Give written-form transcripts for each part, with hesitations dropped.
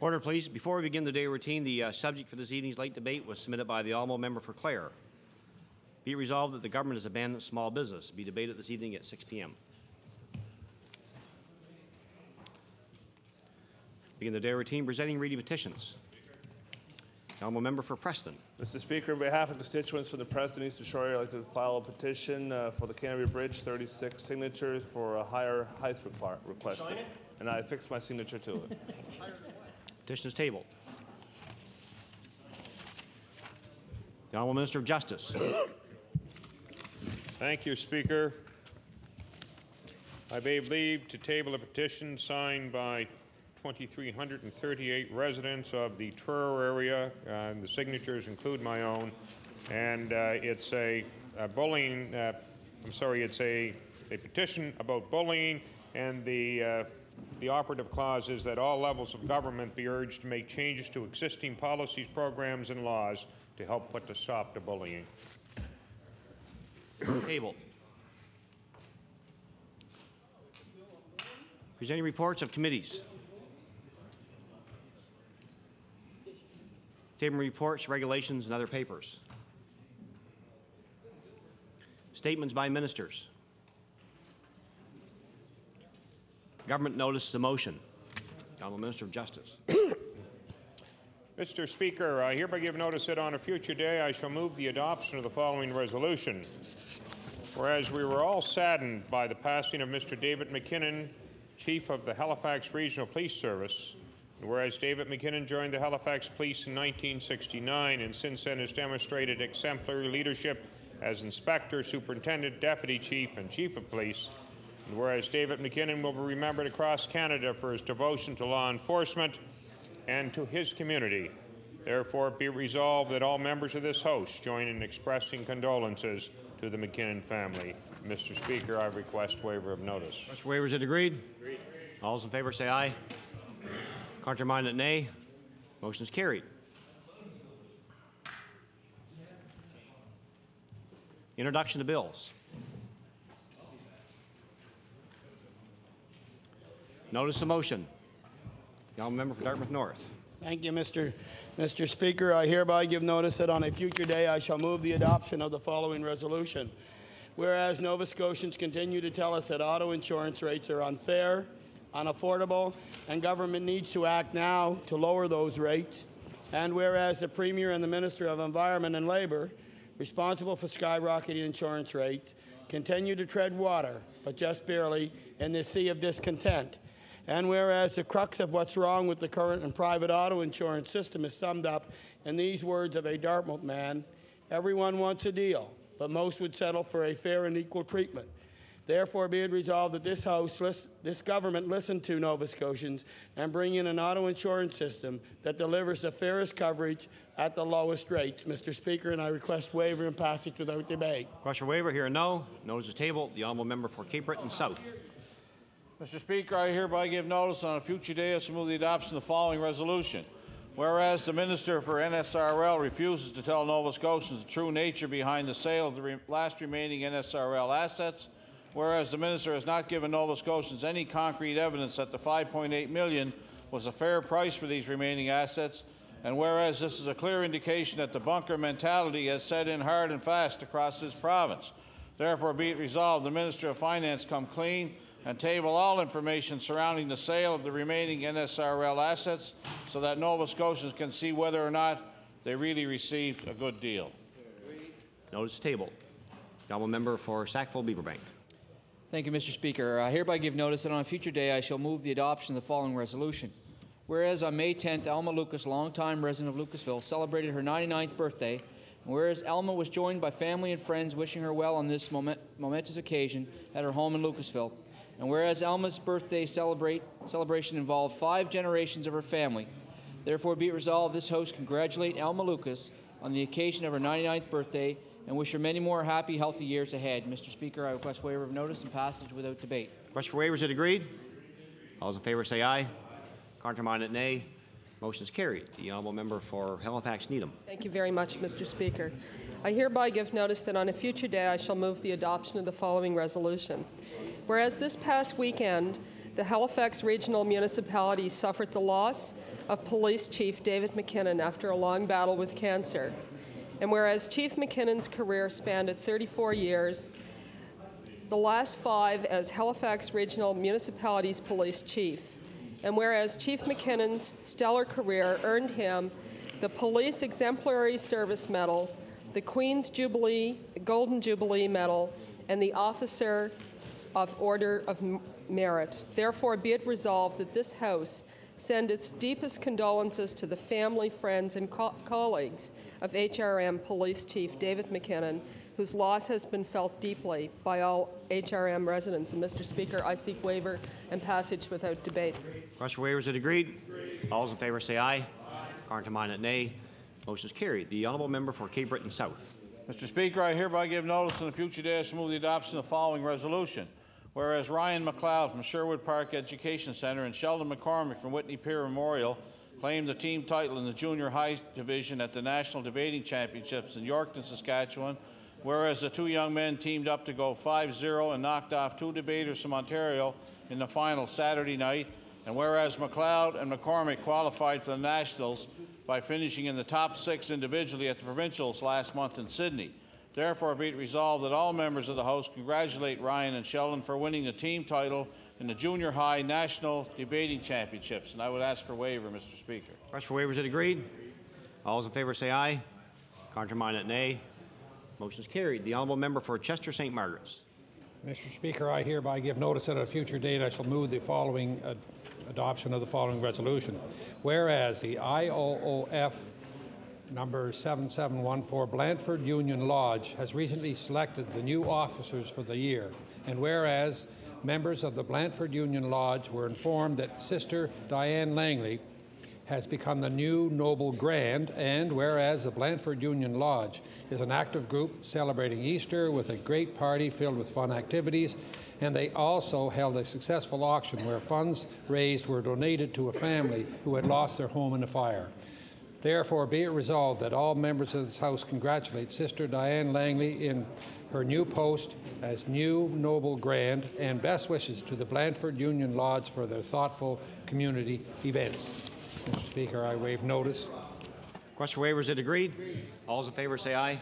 Order, please. Before we begin the day routine, the subject for this evening's late debate was submitted by the honourable member for Clare. Be it resolved that the government has abandoned small business. Be debated this evening at 6 p.m. Begin the day routine presenting reading petitions. The honourable member for Preston. Mr. Speaker, on behalf of constituents from the Preston Eastern Shore area, I'd like to file a petition for the Canterbury Bridge, 36 signatures for a higher height requested. And I affixed my signature to it. Petition is tabled. The Honourable Minister of Justice. Thank you, Speaker. I beg leave to table a petition signed by 2,338 residents of the Truro area. The signatures include my own, and it's a bullying. It's a petition about bullying, and the operative clause is that all levels of government be urged to make changes to existing policies, programs, and laws to help put a stop to bullying. Table. Presenting reports of committees. Table reports, regulations, and other papers. Statements by ministers. Government notice the motion. Honourable Minister of Justice. Mr. Speaker, I hereby give notice that on a future day I shall move the adoption of the following resolution. Whereas we were all saddened by the passing of Mr. David McKinnon, Chief of the Halifax Regional Police Service, and whereas David McKinnon joined the Halifax Police in 1969 and since then has demonstrated exemplary leadership as Inspector, Superintendent, Deputy Chief, and Chief of Police, and whereas David McKinnon will be remembered across Canada for his devotion to law enforcement and to his community, therefore be resolved that all members of this House join in expressing condolences to the McKinnon family. Mr. Speaker, I request waiver of notice. Mr. Waiver, is it agreed? Agreed. All those in favour say aye. Contrary-minded, nay. Motion is carried. Introduction to bills. Notice of motion. The honourable member for Dartmouth North. Thank you, Mr. Speaker. I hereby give notice that on a future day I shall move the adoption of the following resolution. Whereas Nova Scotians continue to tell us that auto insurance rates are unfair, unaffordable, and government needs to act now to lower those rates. And whereas the Premier and the Minister of Environment and Labour, responsible for skyrocketing insurance rates, continue to tread water, but just barely, in this sea of discontent. And whereas the crux of what's wrong with the current and private auto insurance system is summed up in these words of a Dartmouth man, everyone wants a deal, but most would settle for a fair and equal treatment. Therefore, be it resolved that this government listen to Nova Scotians and bring in an auto insurance system that delivers the fairest coverage at the lowest rates. Mr. Speaker, and I request waiver and passage without debate. Question for waiver, here no. Notice is tabled. The honourable member for Cape Breton South. Mr. Speaker, I hereby give notice on a future day to move the adoption of the following resolution. Whereas the Minister for NSRL refuses to tell Nova Scotians the true nature behind the sale of the last remaining NSRL assets, whereas the Minister has not given Nova Scotians any concrete evidence that the $5.8 million was a fair price for these remaining assets, and whereas this is a clear indication that the bunker mentality has set in hard and fast across this province. Therefore, be it resolved, the Minister of Finance come clean and table all information surrounding the sale of the remaining NSRL assets so that Nova Scotians can see whether or not they really received a good deal. Notice tabled. The honourable member for Sackville-Beaverbank. Thank you, Mr. Speaker. I hereby give notice that on a future day I shall move the adoption of the following resolution. Whereas on May 10th, Alma Lucas, longtime resident of Lucasville, celebrated her 99th birthday, and whereas Alma was joined by family and friends wishing her well on this momentous occasion at her home in Lucasville, and whereas Alma's birthday celebration involved 5 generations of her family, therefore be it resolved this House congratulate Alma Lucas on the occasion of her 99th birthday and wish her many more happy, healthy years ahead. Mr. Speaker, I request waiver of notice and passage without debate. Question for waiver, is it agreed? All those in favour say aye. Contrary-minded, nay. Motion is carried. The honourable member for Halifax Needham. Thank you very much, Mr. Speaker. I hereby give notice that on a future day I shall move the adoption of the following resolution. Whereas this past weekend, the Halifax Regional Municipality suffered the loss of Police Chief David McKinnon after a long battle with cancer. And whereas Chief McKinnon's career spanned 34 years, the last 5 as Halifax Regional Municipalities Police Chief. And whereas Chief McKinnon's stellar career earned him the Police Exemplary Service Medal, the Queen's Jubilee, Golden Jubilee Medal, and the Officer of Order of Merit. Therefore, be it resolved that this House send its deepest condolences to the family, friends, and colleagues of HRM Police Chief David McKinnon, whose loss has been felt deeply by all HRM residents. And Mr. Speaker, I seek waiver and passage without debate. Request for waiver is agreed. All those in favour say aye. Contrary minded, nay. Motion is carried. The honourable member for Cape Breton South. Mr. Speaker, I hereby give notice on a future day I shall move the adoption of the following resolution. Whereas Ryan McLeod from Sherwood Park Education Centre and Sheldon McCormick from Whitney Pier Memorial claimed the team title in the junior high division at the National Debating Championships in Yorkton, Saskatchewan. Whereas the 2 young men teamed up to go 5-0 and knocked off 2 debaters from Ontario in the final Saturday night. And whereas McLeod and McCormick qualified for the Nationals by finishing in the top 6 individually at the provincials last month in Sydney. Therefore, be it resolved that all members of the House congratulate Ryan and Sheldon for winning the team title in the Junior High National Debating Championships. And I would ask for waiver, Mr. Speaker. Request for waiver is agreed. All those in favour say aye. Contrary minded, nay. Motion is carried. The honourable member for Chester St. Margaret's. Mr. Speaker, I hereby give notice that at a future date I shall move the following adoption of the following resolution. Whereas the IOOF number 7714 Blandford Union Lodge has recently selected the new officers for the year, and whereas members of the Blandford Union Lodge were informed that Sister Diane Langley has become the new Noble Grand, and whereas the Blandford Union Lodge is an active group celebrating Easter with a great party filled with fun activities, and they also held a successful auction where funds raised were donated to a family who had lost their home in a fire. Therefore, be it resolved that all members of this House congratulate Sister Diane Langley in her new post as new Noble Grand, and best wishes to the Blandford Union Lodge for their thoughtful community events. Mr. Speaker, I waive notice. Request for waiver is agreed. All those in favour say aye.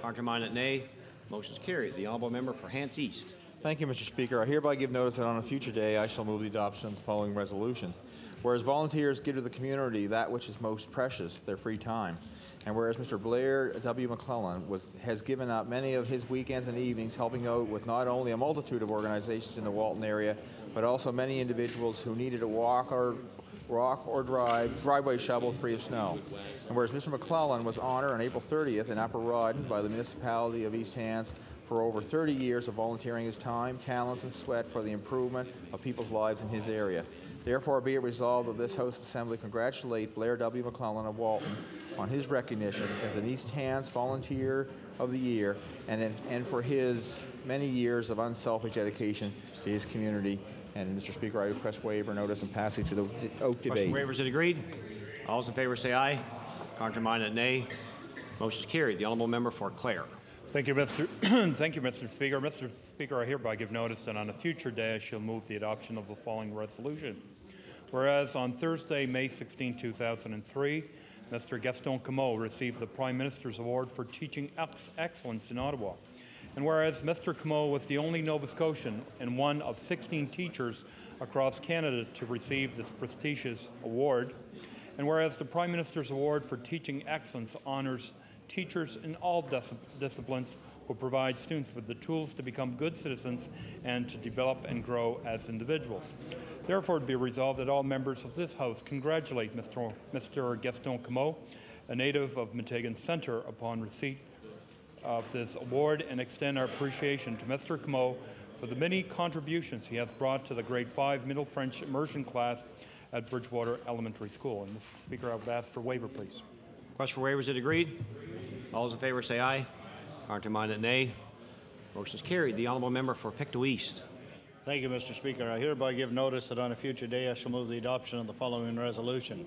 Contrary minded, nay. Motion is carried. The honourable member for Hants East. Thank you, Mr. Speaker. I hereby give notice that on a future day I shall move the adoption of the following resolution. Whereas volunteers give to the community that which is most precious, their free time, and whereas Mr. Blair W. McClellan has given up many of his weekends and evenings helping out with not only a multitude of organizations in the Walton area, but also many individuals who needed a walk or driveway shovel free of snow. And whereas Mr. McClellan was honored on April 30th in Upper Rawdon by the municipality of East Hants for over 30 years of volunteering his time, talents, and sweat for the improvement of people's lives in his area. Therefore, be it resolved that this House Assembly congratulate Blair W. McClellan of Walton on his recognition as an East Hants Volunteer of the Year and for his many years of unselfish dedication to his community. And, Mr. Speaker, I request waiver, notice, and passage to the oak debate. Waiver is agreed. All those in favour say aye. Contrary minded, nay. Motion is carried. The honourable member for Clare. Thank you, Mr. Thank you, Mr. Speaker. Mr. Speaker, I hereby give notice that on a future day I shall move the adoption of the following resolution. Whereas on Thursday, May 16, 2003, Mr. Gaston Comeau received the Prime Minister's Award for Teaching Excellence in Ottawa. And whereas Mr. Comeau was the only Nova Scotian and one of 16 teachers across Canada to receive this prestigious award, and whereas the Prime Minister's Award for Teaching Excellence honors teachers in all disciplines who provide students with the tools to become good citizens and to develop and grow as individuals. Therefore, it be resolved that all members of this House congratulate Mr. Gaston Comeau, a native of Metegan Centre, upon receipt of this award, and extend our appreciation to Mr. Comeau for the many contributions he has brought to the Grade 5 Middle French Immersion class at Bridgewater Elementary School. And, Mr. Speaker, I would ask for waiver, please. Request for waiver is agreed. All those in favour say aye. Contrary minded, nay. Motion is carried. The honourable member for Pictou East. Thank you, Mr. Speaker. I hereby give notice that on a future day I shall move the adoption of the following resolution.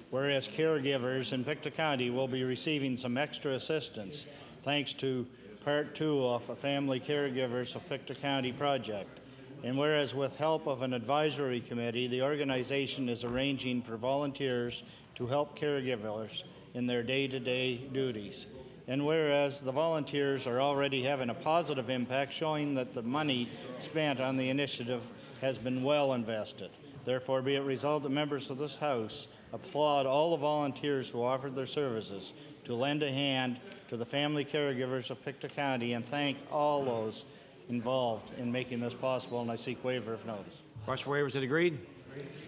Whereas caregivers in Pictou County will be receiving some extra assistance thanks to Part 2 of a Family Caregivers of Pictou County project. And whereas with help of an advisory committee, the organization is arranging for volunteers to help caregivers in their day-to-day duties. And whereas the volunteers are already having a positive impact, showing that the money spent on the initiative has been well invested. Therefore, be it resolved that members of this House applaud all the volunteers who offered their services to lend a hand to the family caregivers of Pictou County, and thank all those involved in making this possible, and I seek waiver of notice. Request for waiver, is it agreed?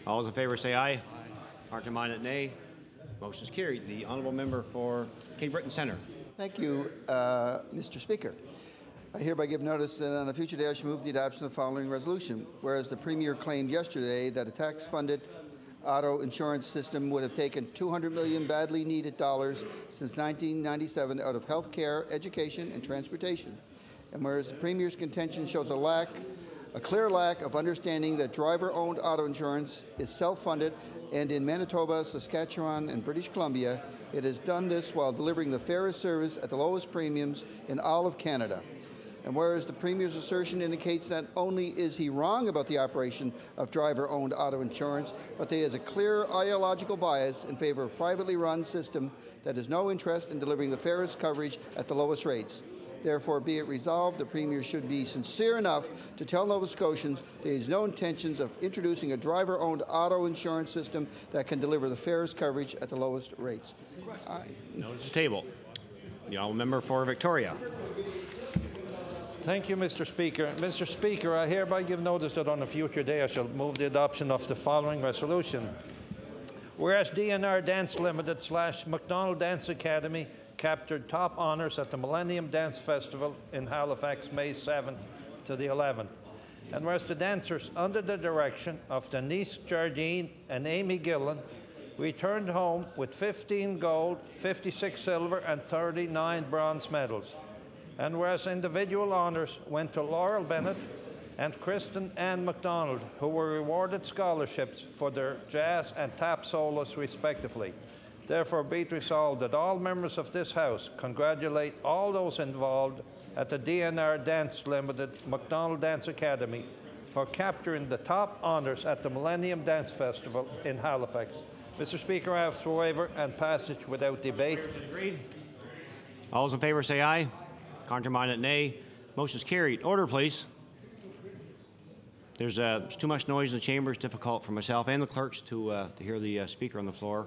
All those in favor say aye. Countermanded nay. Motion is carried. The honourable member for Cape Breton Centre. Thank you, Mr. Speaker. I hereby give notice that on a future day I shall move the adoption of the following resolution. Whereas the Premier claimed yesterday that a tax-funded auto insurance system would have taken $200 million badly needed dollars since 1997 out of health care, education, and transportation. And whereas the Premier's contention shows a clear lack of understanding that driver-owned auto insurance is self-funded, and in Manitoba, Saskatchewan, and British Columbia, it has done this while delivering the fairest service at the lowest premiums in all of Canada. And whereas the Premier's assertion indicates not only is he wrong about the operation of driver-owned auto insurance, but that he has a clear ideological bias in favor of a privately run system that has no interest in delivering the fairest coverage at the lowest rates. Therefore, be it resolved, the Premier should be sincere enough to tell Nova Scotians that he has no intentions of introducing a driver-owned auto insurance system that can deliver the fairest coverage at the lowest rates. Aye. Notice table. The honourable member for Victoria. Thank you, Mr. Speaker. Mr. Speaker, I hereby give notice that on a future day I shall move the adoption of the following resolution. Whereas DNR Dance Limited / McDonald Dance Academy captured top honours at the Millennium Dance Festival in Halifax, May 7th to the 11th. And whereas the dancers, under the direction of Denise Jardine and Amy Gillen, returned home with 15 gold, 56 silver, and 39 bronze medals. And whereas individual honours went to Laurel Bennett and Kristen Ann MacDonald, who were rewarded scholarships for their jazz and tap solos respectively. Therefore, be it resolved that all members of this House congratulate all those involved at the DNR Dance Limited McDonald Dance Academy for capturing the top honours at the Millennium Dance Festival in Halifax. Mr. Speaker, I have for waiver and passage without debate. Agreed. All those in favour say aye. Countermanded nay. Motion is carried. Order, please. There's too much noise in the chamber. It's difficult for myself and the clerks to hear the speaker on the floor.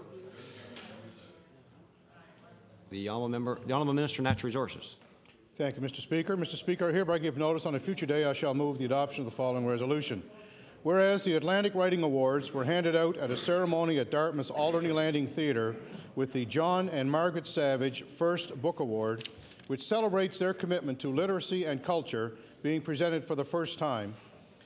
The Honourable Minister of Natural Resources. Thank you, Mr. Speaker. Mr. Speaker, I hereby give notice on a future day I shall move the adoption of the following resolution. Whereas the Atlantic Writing Awards were handed out at a ceremony at Dartmouth's Alderney Landing Theatre with the John and Margaret Savage First Book Award, which celebrates their commitment to literacy and culture, being presented for the first time.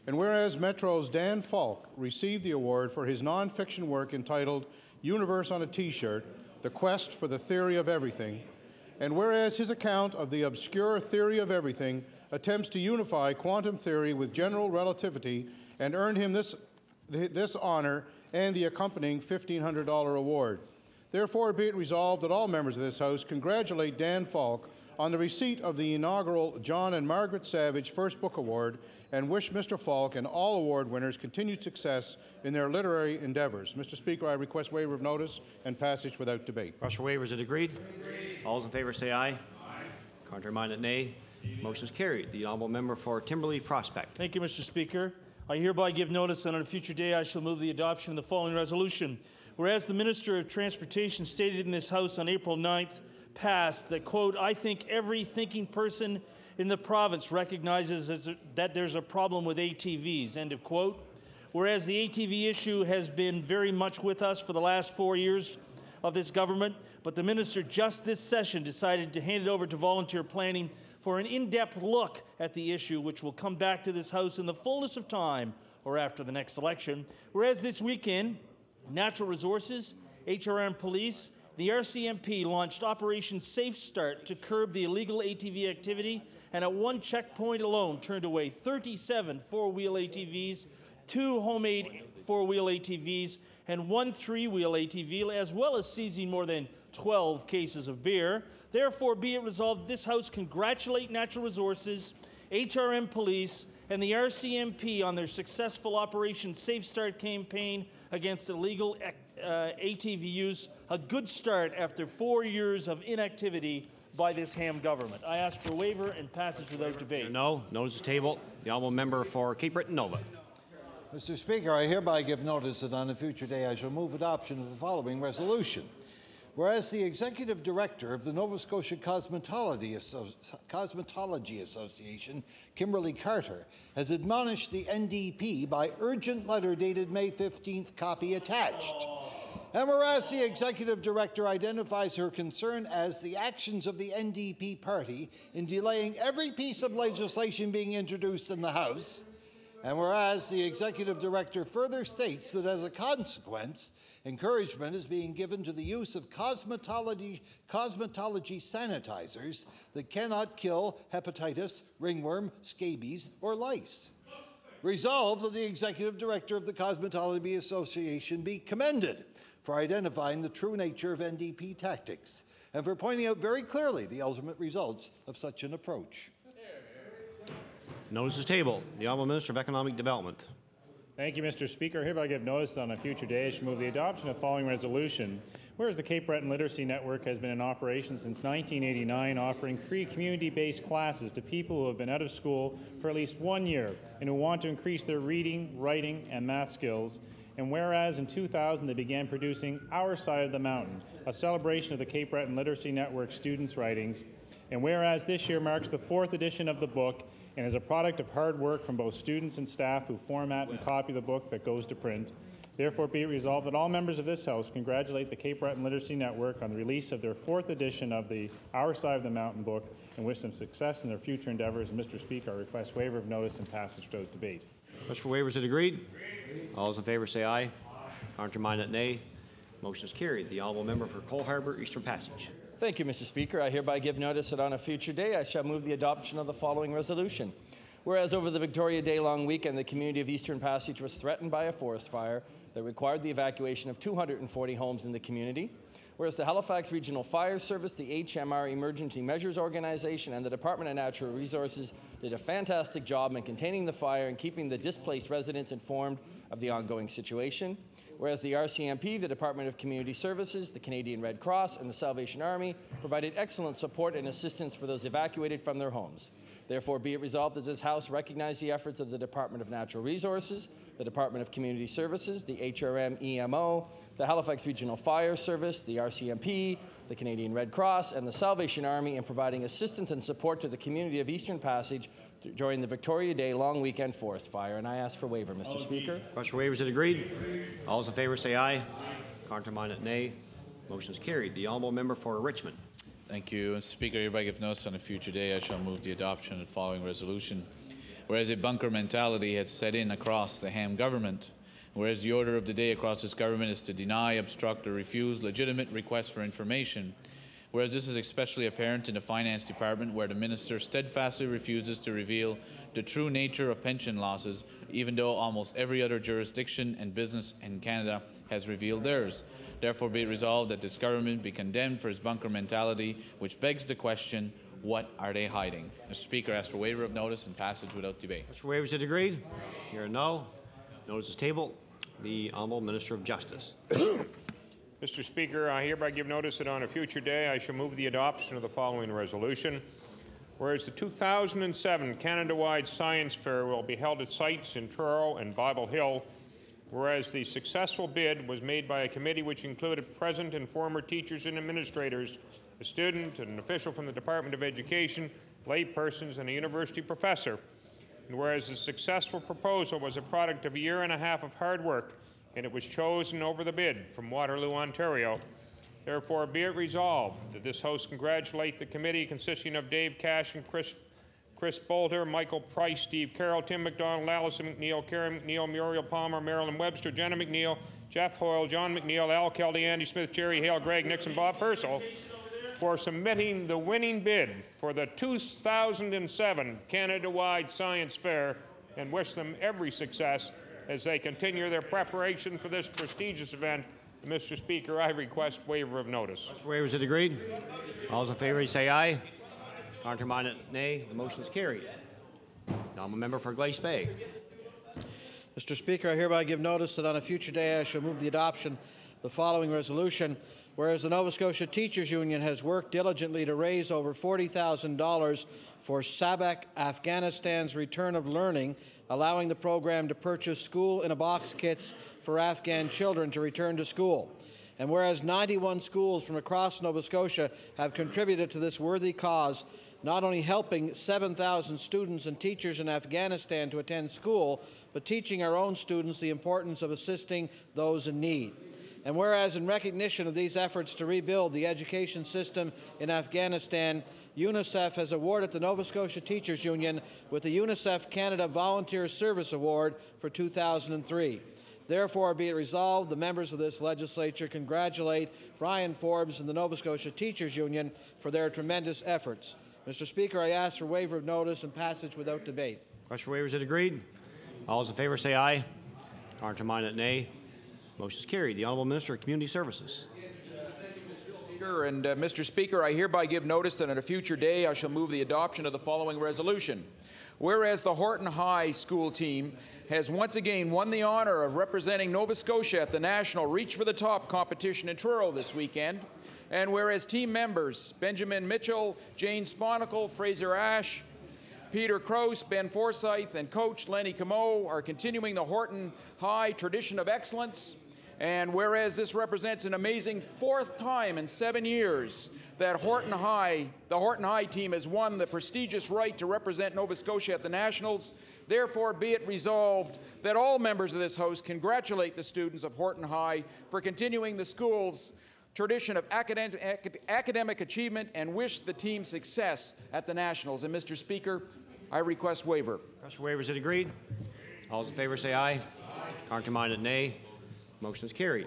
And whereas Metro's Dan Falk received the award for his non-fiction work entitled Universe on a T-shirt, The Quest for the Theory of Everything, and whereas his account of the obscure theory of everything attempts to unify quantum theory with general relativity and earned him this honor and the accompanying $1,500 award. Therefore, be it resolved that all members of this House congratulate Dan Falk on the receipt of the inaugural John and Margaret Savage First Book Award and wish Mr. Falk and all award winners continued success in their literary endeavours. Mr. Speaker, I request waiver of notice and passage without debate. Request for waiver, is it agreed? All those in favour say aye. Aye. Countermanded nay. Motion is carried. The honourable member for Timberlea Prospect. Thank you, Mr. Speaker. I hereby give notice that on a future day I shall move the adoption of the following resolution. Whereas the Minister of Transportation stated in this House on April 9th past that, quote, I think every thinking person in the province recognizes that there's a problem with ATVs, end of quote. Whereas the ATV issue has been very much with us for the last 4 years of this government, but the minister just this session decided to hand it over to volunteer planning for an in-depth look at the issue, which will come back to this House in the fullness of time or after the next election. Whereas this weekend, Natural Resources, HRM Police, the RCMP launched Operation Safe Start to curb the illegal ATV activity, and at one checkpoint alone turned away 37 four-wheel ATVs, 2 homemade four-wheel ATVs, and 1 three-wheel ATV, as well as seizing more than 12 cases of beer. Therefore, be it resolved, this House congratulate Natural Resources, HRM Police, and the RCMP on their successful Operation Safe Start campaign against illegal ATV use. A good start after 4 years of inactivity by this ham government. I ask for waiver and passage without debate. No. Notice is tabled. The honourable member for Cape Breton Nova. Mr. Speaker, I hereby give notice that on a future day I shall move adoption of the following resolution. Whereas the Executive Director of the Nova Scotia Cosmetology Association, Kimberly Carter, has admonished the NDP by urgent letter dated May 15th, copy attached. And whereas the Executive Director identifies her concern as the actions of the NDP party in delaying every piece of legislation being introduced in the House, and whereas the Executive Director further states that as a consequence, encouragement is being given to the use of cosmetology sanitizers that cannot kill hepatitis, ringworm, scabies, or lice. Resolved that the Executive Director of the Cosmetology Association be commended for identifying the true nature of NDP tactics and for pointing out very clearly the ultimate results of such an approach. Notice is tabled. The Honourable Minister of Economic Development. Thank you, Mr. Speaker. I hereby give notice on a future day I shall move the adoption of the following resolution. Whereas the Cape Breton Literacy Network has been in operation since 1989, offering free community-based classes to people who have been out of school for at least 1 year and who want to increase their reading, writing, and math skills. And whereas in 2000 they began producing Our Side of the Mountain, a celebration of the Cape Breton Literacy Network students' writings. And whereas this year marks the 4th edition of the book and is a product of hard work from both students and staff who format and copy the book that goes to print. Therefore, be it resolved that all members of this House congratulate the Cape Breton Literacy Network on the release of their 4th edition of the Our Side of the Mountain book and wish them success in their future endeavors. And Mr. Speaker, I request waiver of notice and passage without debate. Question for waivers, is it agreed? All those in favour say aye. Counterminded, nay. Motion is carried. The honourable member for Cole Harbour, Eastern Passage. Thank you, Mr. Speaker. I hereby give notice that on a future day I shall move the adoption of the following resolution. Whereas over the Victoria Day long weekend, the community of Eastern Passage was threatened by a forest fire that required the evacuation of 240 homes in the community. Whereas the Halifax Regional Fire Service, the HMR Emergency Measures Organization, and the Department of Natural Resources did a fantastic job in containing the fire and keeping the displaced residents informed of the ongoing situation. Whereas the RCMP, the Department of Community Services, the Canadian Red Cross, and the Salvation Army provided excellent support and assistance for those evacuated from their homes. Therefore, be it resolved that this House recognize the efforts of the Department of Natural Resources, the Department of Community Services, the HRM EMO, the Halifax Regional Fire Service, the RCMP, the Canadian Red Cross, and the Salvation Army in providing assistance and support to the community of Eastern Passage during the Victoria Day long weekend forest fire. And I ask for waiver, Mr. Speaker. Question for waivers, is it agreed? All those in favour say aye. Counterminded, nay. Motion is carried. The honourable member for Richmond. Thank you. Mr. Speaker, I hereby give notice on a future day I shall move the adoption of the following resolution. Whereas a bunker mentality has set in across the ham government, whereas the order of the day across this government is to deny, obstruct, or refuse legitimate requests for information, whereas this is especially apparent in the Finance Department, where the Minister steadfastly refuses to reveal the true nature of pension losses, even though almost every other jurisdiction and business in Canada has revealed theirs. Therefore, be it resolved that this government be condemned for its bunker mentality, which begs the question, what are they hiding? Mr. Speaker, I ask for waiver of notice and passage without debate. Question for waivers, is it agreed? Here a no. Notice is tabled. The Honourable Minister of Justice. Mr. Speaker, I hereby give notice that on a future day I shall move the adoption of the following resolution. Whereas the 2007 Canada-wide Science Fair will be held at sites in Truro and Bible Hill, whereas the successful bid was made by a committee which included present and former teachers and administrators, a student, an official from the Department of Education, laypersons, and a university professor. And whereas the successful proposal was a product of 1.5 years of hard work, and it was chosen over the bid from Waterloo, Ontario, therefore be it resolved that this House congratulate the committee consisting of Dave Cash and Chris Bolter, Michael Price, Steve Carroll, Tim McDonald, Allison McNeil, Karen McNeil, Muriel Palmer, Marilyn Webster, Jenna McNeil, Jeff Hoyle, John McNeil, Al Kelly, Andy Smith, Jerry Hale, Greg Nixon, Bob Purcell for submitting the winning bid for the 2007 Canada-wide Science Fair, and wish them every success as they continue their preparation for this prestigious event. Mr. Speaker, I request waiver of notice. Waivers, is it agreed? All those in favour say aye. Counterminded, nay. The motion is carried. The honourable member for Glace Bay. Mr. Speaker, I hereby give notice that on a future day I shall move the adoption of the following resolution. Whereas the Nova Scotia Teachers Union has worked diligently to raise over $40,000 for Sabak, Afghanistan's return of learning, allowing the program to purchase school-in-a-box kits for Afghan children to return to school. And whereas 91 schools from across Nova Scotia have contributed to this worthy cause, not only helping 7,000 students and teachers in Afghanistan to attend school, but teaching our own students the importance of assisting those in need. And whereas in recognition of these efforts to rebuild the education system in Afghanistan, UNICEF has awarded the Nova Scotia Teachers Union with the UNICEF Canada Volunteer Service Award for 2003. Therefore, be it resolved, the members of this legislature congratulate Brian Forbes and the Nova Scotia Teachers Union for their tremendous efforts. Mr. Speaker, I ask for waiver of notice and passage without debate. Question for waiver, is it agreed? All those in favour say aye. Countermanded, nay. Motion is carried. The Honourable Minister of Community Services. And Mr. Speaker, I hereby give notice that on a future day I shall move the adoption of the following resolution. Whereas the Horton High School team has once again won the honour of representing Nova Scotia at the National Reach for the Top competition in Truro this weekend, and whereas team members Benjamin Mitchell, Jane Sponicle, Fraser Ash, Peter Krause, Ben Forsyth, and coach Lenny Camo are continuing the Horton High tradition of excellence. And whereas this represents an amazing fourth time in 7 years that the Horton High team has won the prestigious right to represent Nova Scotia at the Nationals, therefore be it resolved that all members of this House congratulate the students of Horton High for continuing the school's tradition of academic achievement and wish the team success at the Nationals. And Mr. Speaker, I request waiver. Request for waiver, is it agreed? All those in favour say aye. Countermanded, nay. Motion is carried.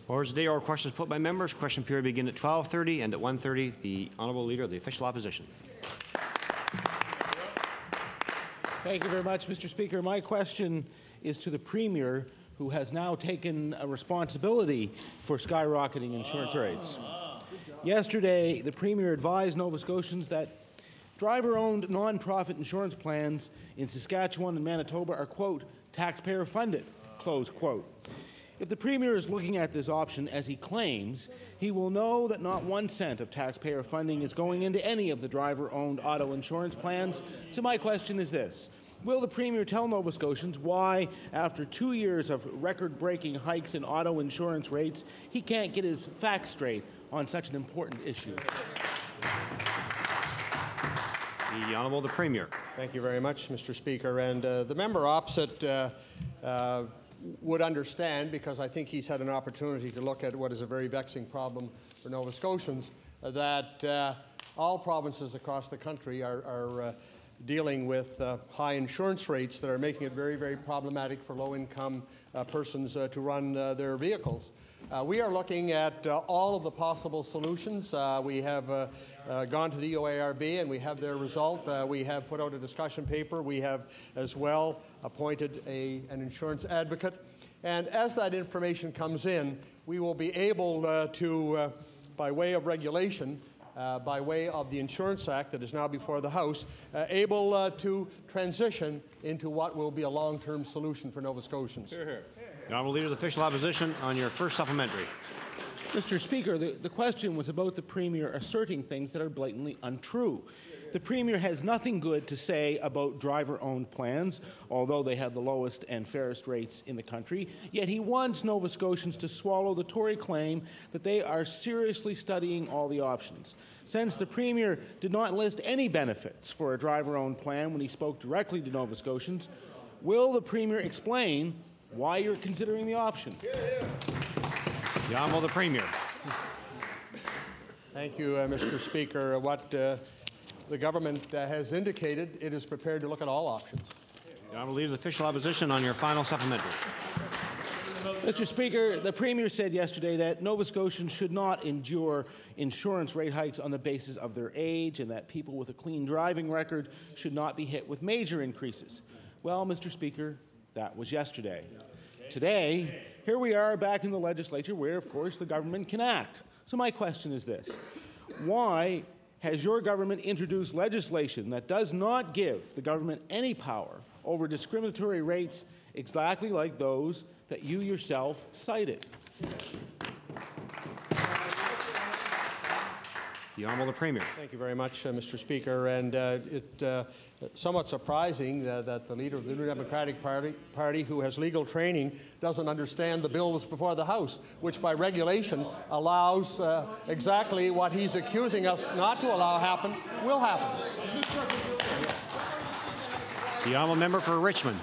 Orders of the day or questions put by members. Question period begin at 12:30 and at 1:30 the Honourable Leader of the Official Opposition. Thank you very much, Mr. Speaker. My question is to the Premier, who has now taken a responsibility for skyrocketing insurance rates. Yesterday, the Premier advised Nova Scotians that driver-owned non-profit insurance plans in Saskatchewan and Manitoba are, quote, taxpayer-funded, close quote. If the Premier is looking at this option as he claims, he will know that not 1 cent of taxpayer funding is going into any of the driver-owned auto insurance plans. So my question is this. Will the Premier tell Nova Scotians why, after 2 years of record-breaking hikes in auto insurance rates, he can't get his facts straight on such an important issue? The Honourable the Premier. Thank you very much, Mr. Speaker. And the member opposite would understand, because I think he's had an opportunity to look at what is a very vexing problem for Nova Scotians, that all provinces across the country are dealing with high insurance rates that are making it very, very problematic for low-income persons to run their vehicles. We are looking at all of the possible solutions. We have gone to the UARB and we have their result. We have put out a discussion paper. We have as well appointed an insurance advocate. And as that information comes in, we will be able to, by way of regulation, by way of the Insurance Act that is now before the House, able to transition into what will be a long-term solution for Nova Scotians. Hear, hear. The Honourable Leader of the Official Opposition on your first supplementary. Mr. Speaker, the question was about the Premier asserting things that are blatantly untrue. The Premier has nothing good to say about driver-owned plans, although they have the lowest and fairest rates in the country, yet he wants Nova Scotians to swallow the Tory claim that they are seriously studying all the options. Since the Premier did not list any benefits for a driver-owned plan when he spoke directly to Nova Scotians, will the Premier explain why you're considering the option? The Honourable the Premier. Thank you, Mr. Speaker. What the government has indicated, it is prepared to look at all options. The Honourable Leader of the Official Opposition on your final supplementary. Mr. Speaker, the Premier said yesterday that Nova Scotians should not endure insurance rate hikes on the basis of their age and that people with a clean driving record should not be hit with major increases. Well, Mr. Speaker, that was yesterday. Today, here we are back in the legislature where, of course, the government can act. So my question is this. Why has your government introduced legislation that does not give the government any power over discriminatory rates exactly like those that you yourself cited? The Honourable Premier. Thank you very much, Mr. Speaker. And it's somewhat surprising that the leader of the New Democratic Party, who has legal training, doesn't understand the bills before the House, which by regulation allows exactly what he's accusing us not to allow happen will happen. The Honourable Member for Richmond.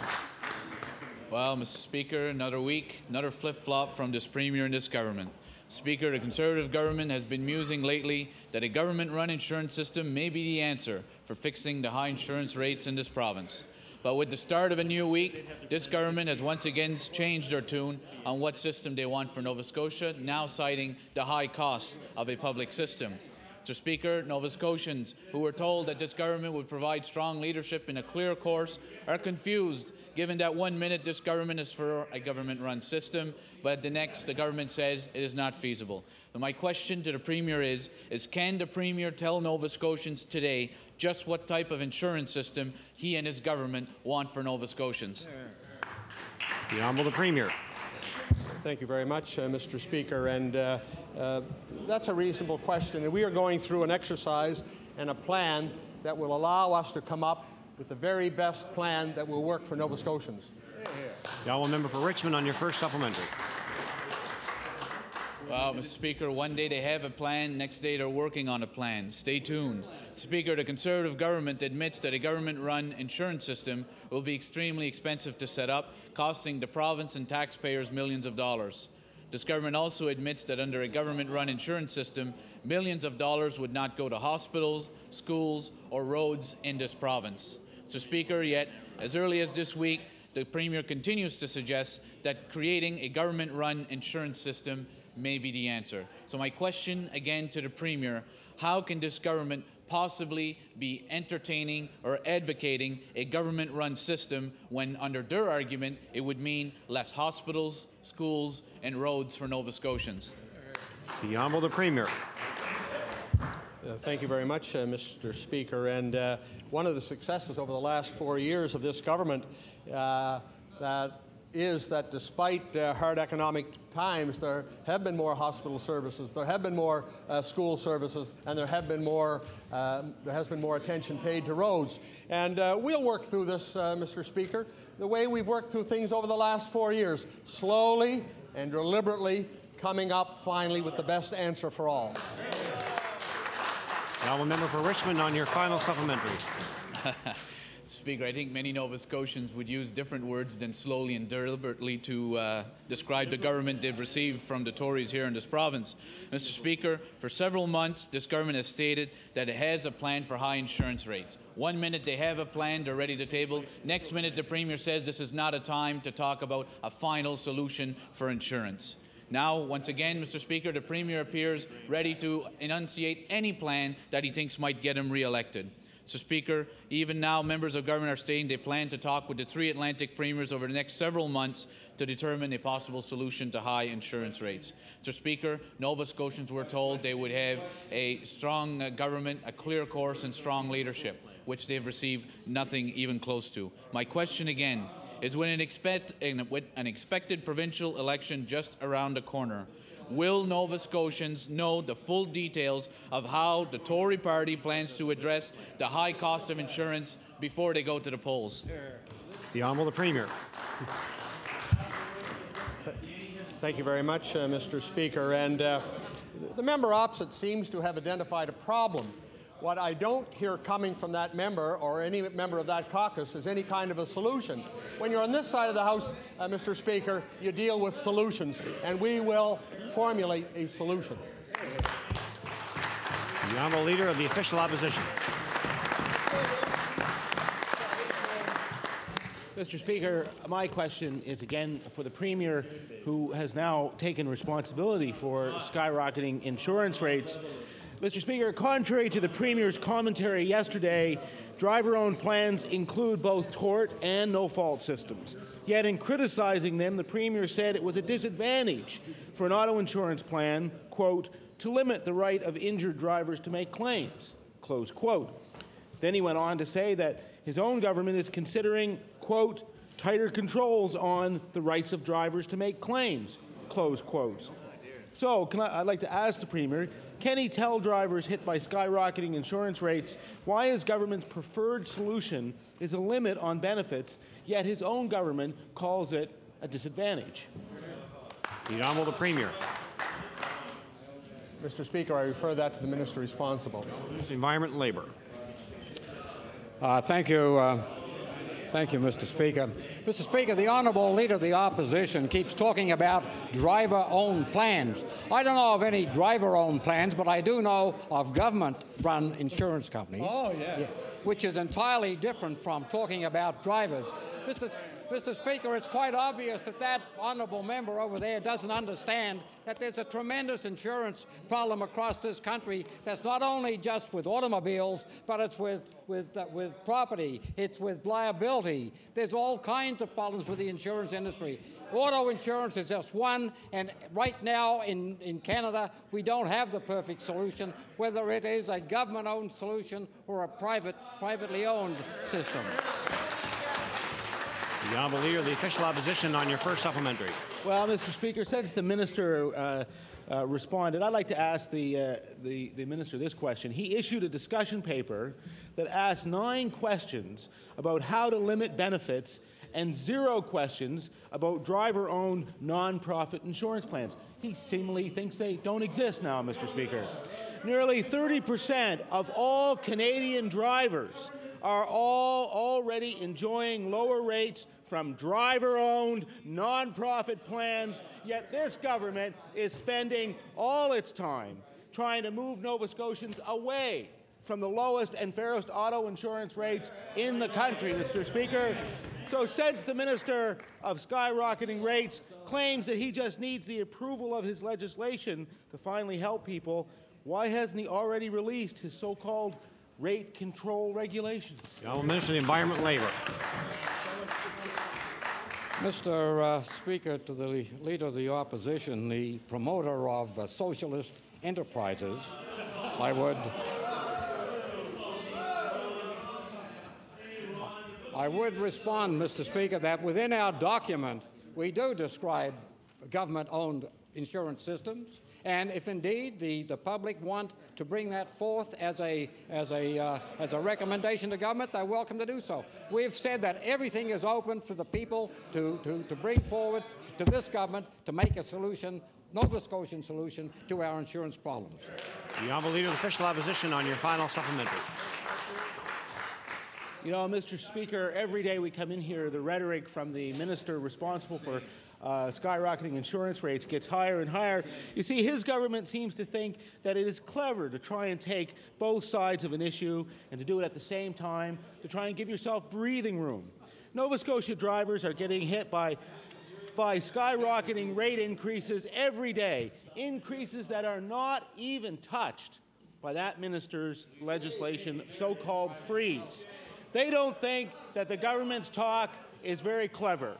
Well, Mr. Speaker, another week, another flip-flop from this Premier and this government. Speaker, the Conservative government has been musing lately that a government-run insurance system may be the answer for fixing the high insurance rates in this province. But with the start of a new week, this government has once again changed their tune on what system they want for Nova Scotia, now citing the high cost of a public system. Mr. Speaker, Nova Scotians who were told that this government would provide strong leadership in a clear course are confused, given that one minute this government is for a government-run system, but the next the government says it is not feasible. So my question to the Premier is can the Premier tell Nova Scotians today just what type of insurance system he and his government want for Nova Scotians? The Honourable Premier. Thank you very much, Mr. Speaker. And that's a reasonable question. And we are going through an exercise and a plan that will allow us to come up with the very best plan that will work for Nova Scotians. The Honourable Member for Richmond on your first supplementary. Well, Mr. Speaker, one day they have a plan, next day they're working on a plan. Stay tuned. Speaker, the Conservative government admits that a government-run insurance system will be extremely expensive to set up, costing the province and taxpayers millions of dollars. This government also admits that under a government-run insurance system, millions of dollars would not go to hospitals, schools, or roads in this province. Mr. Speaker, yet, as early as this week, the Premier continues to suggest that creating a government-run insurance system may be the answer. So my question again to the Premier, how can this government possibly be entertaining or advocating a government-run system when, under their argument, it would mean less hospitals, schools, and roads for Nova Scotians? The Honourable Premier. Thank you very much, Mr. Speaker. And one of the successes over the last 4 years of this government is that despite hard economic times, there have been more hospital services, there have been more school services, and there has been more attention paid to roads. And we'll work through this, Mr. Speaker, the way we've worked through things over the last 4 years, slowly and deliberately coming up finally with the best answer for all. The Honourable Member for Richmond on your final supplementary. Speaker, I think many Nova Scotians would use different words than slowly and deliberately to describe the government they've received from the Tories here in this province. Mr. Speaker, for several months, this government has stated that it has a plan for high insurance rates. 1 minute they have a plan, they're ready to table. Next minute the Premier says this is not a time to talk about a final solution for insurance. Now, once again, Mr. Speaker, the Premier appears ready to enunciate any plan that he thinks might get him re-elected. Mr. Speaker, even now members of government are stating they plan to talk with the three Atlantic premiers over the next several months to determine a possible solution to high insurance rates. Mr. Speaker, Nova Scotians were told they would have a strong government, a clear course, and strong leadership, which they've received nothing even close to. My question again is, with an expected provincial election just around the corner, will Nova Scotians know the full details of how the Tory party plans to address the high cost of insurance before they go to the polls? The Honourable Premier. Thank you very much, Mr. Speaker. And the member opposite seems to have identified a problem. What I don't hear coming from that member or any member of that caucus is any kind of a solution. When you're on this side of the House, Mr. Speaker, you deal with solutions, and we will formulate a solution. The Honourable Leader of the Official Opposition. Mr. Speaker, my question is again for the Premier, who has now taken responsibility for skyrocketing insurance rates. Mr. Speaker, contrary to the Premier's commentary yesterday, driver-owned plans include both tort and no-fault systems. Yet in criticizing them, the Premier said it was a disadvantage for an auto insurance plan, quote, to limit the right of injured drivers to make claims, close quote. Then he went on to say that his own government is considering, quote, tighter controls on the rights of drivers to make claims, close quotes. So I'd like to ask the Premier, can he tell drivers hit by skyrocketing insurance rates why his government's preferred solution is a limit on benefits, yet his own government calls it a disadvantage? The Honourable the Premier. Mr. Speaker, I refer that to the Minister responsible. Environment and Labour. Thank you. Thank you, Mr. Speaker. Mr. Speaker, the Honourable Leader of the Opposition keeps talking about driver-owned plans. I don't know of any driver-owned plans, but I do know of government-run insurance companies, which is entirely different from talking about drivers. Mr. Speaker, it's quite obvious that that honourable member over there doesn't understand that there's a tremendous insurance problem across this country that's not only just with automobiles, but it's with property, it's with liability. There's all kinds of problems with the insurance industry. Auto insurance is just one, and right now in Canada, we don't have the perfect solution, whether it is a government-owned solution or a privately owned system. The Honourable Leader of the Official Opposition on your first supplementary. Well, Mr. Speaker, since the Minister responded, I'd like to ask the Minister this question. He issued a discussion paper that asked 9 questions about how to limit benefits and 0 questions about driver-owned non-profit insurance plans. He seemingly thinks they don't exist now, Mr. Speaker. Nearly 30% of all Canadian drivers are all already enjoying lower rates from driver-owned, non-profit plans, yet this government is spending all its time trying to move Nova Scotians away from the lowest and fairest auto insurance rates in the country, Mr. Speaker. So since the Minister of skyrocketing rates claims that he just needs the approval of his legislation to finally help people, why hasn't he already released his so-called rate control regulations? The Honourable Minister of the Environment and Labour. Mr. Speaker, to the Leader of the Opposition, the promoter of socialist enterprises, I would respond, Mr. Speaker, that within our document we do describe government-owned insurance systems, and if indeed the public want to bring that forth as a recommendation to government, they're welcome to do so. We've said that everything is open for the people to bring forward to this government to make a solution, Nova Scotian solution, to our insurance problems. The Honourable Leader of the Official Opposition on your final supplementary. You know, Mr. Speaker, every day we come in here, the rhetoric from the minister responsible for skyrocketing insurance rates gets higher and higher. You see, his government seems to think that it is clever to try and take both sides of an issue and to do it at the same time, to try and give yourself breathing room. Nova Scotia drivers are getting hit by skyrocketing rate increases every day, increases that are not even touched by that minister's legislation, so-called freeze. They don't think that the government's talk is very clever.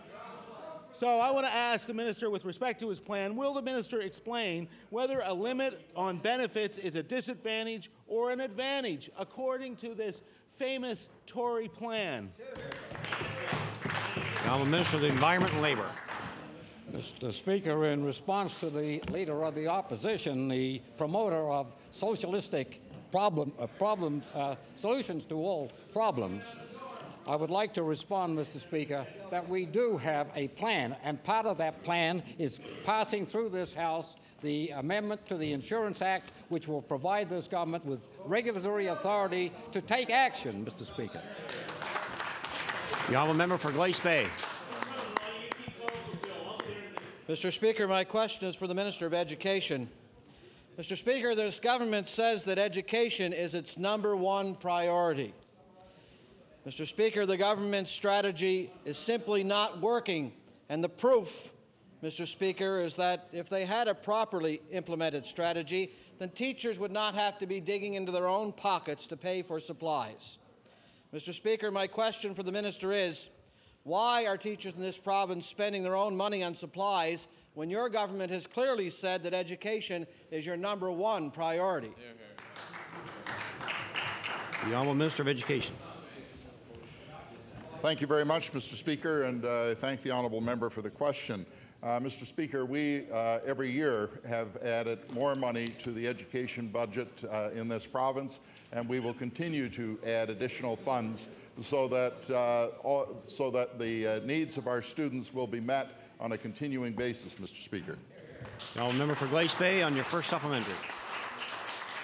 So I want to ask the minister, with respect to his plan, will the minister explain whether a limit on benefits is a disadvantage or an advantage, according to this famous Tory plan? Now the Minister of the Environment and Labour. Mr. Speaker, in response to the Leader of the Opposition, the promoter of socialistic solutions to all problems, I would like to respond, Mr. Speaker, that we do have a plan, and part of that plan is passing through this House the amendment to the Insurance Act, which will provide this government with regulatory authority to take action, Mr. Speaker. The Honourable Member for Glace Bay. Mr. Speaker, my question is for the Minister of Education. Mr. Speaker, this government says that education is its #1 priority. Mr. Speaker, the government's strategy is simply not working, and the proof, Mr. Speaker, is that if they had a properly implemented strategy, then teachers would not have to be digging into their own pockets to pay for supplies. Mr. Speaker, my question for the minister is, why are teachers in this province spending their own money on supplies when your government has clearly said that education is your #1 priority? The Honourable Minister of Education. Thank you very much, Mr. Speaker, and I thank the honourable member for the question. Mr. Speaker, we every year have added more money to the education budget in this province, and we will continue to add additional funds so that the needs of our students will be met on a continuing basis, Mr. Speaker. The honourable member for Glace Bay on your first supplementary.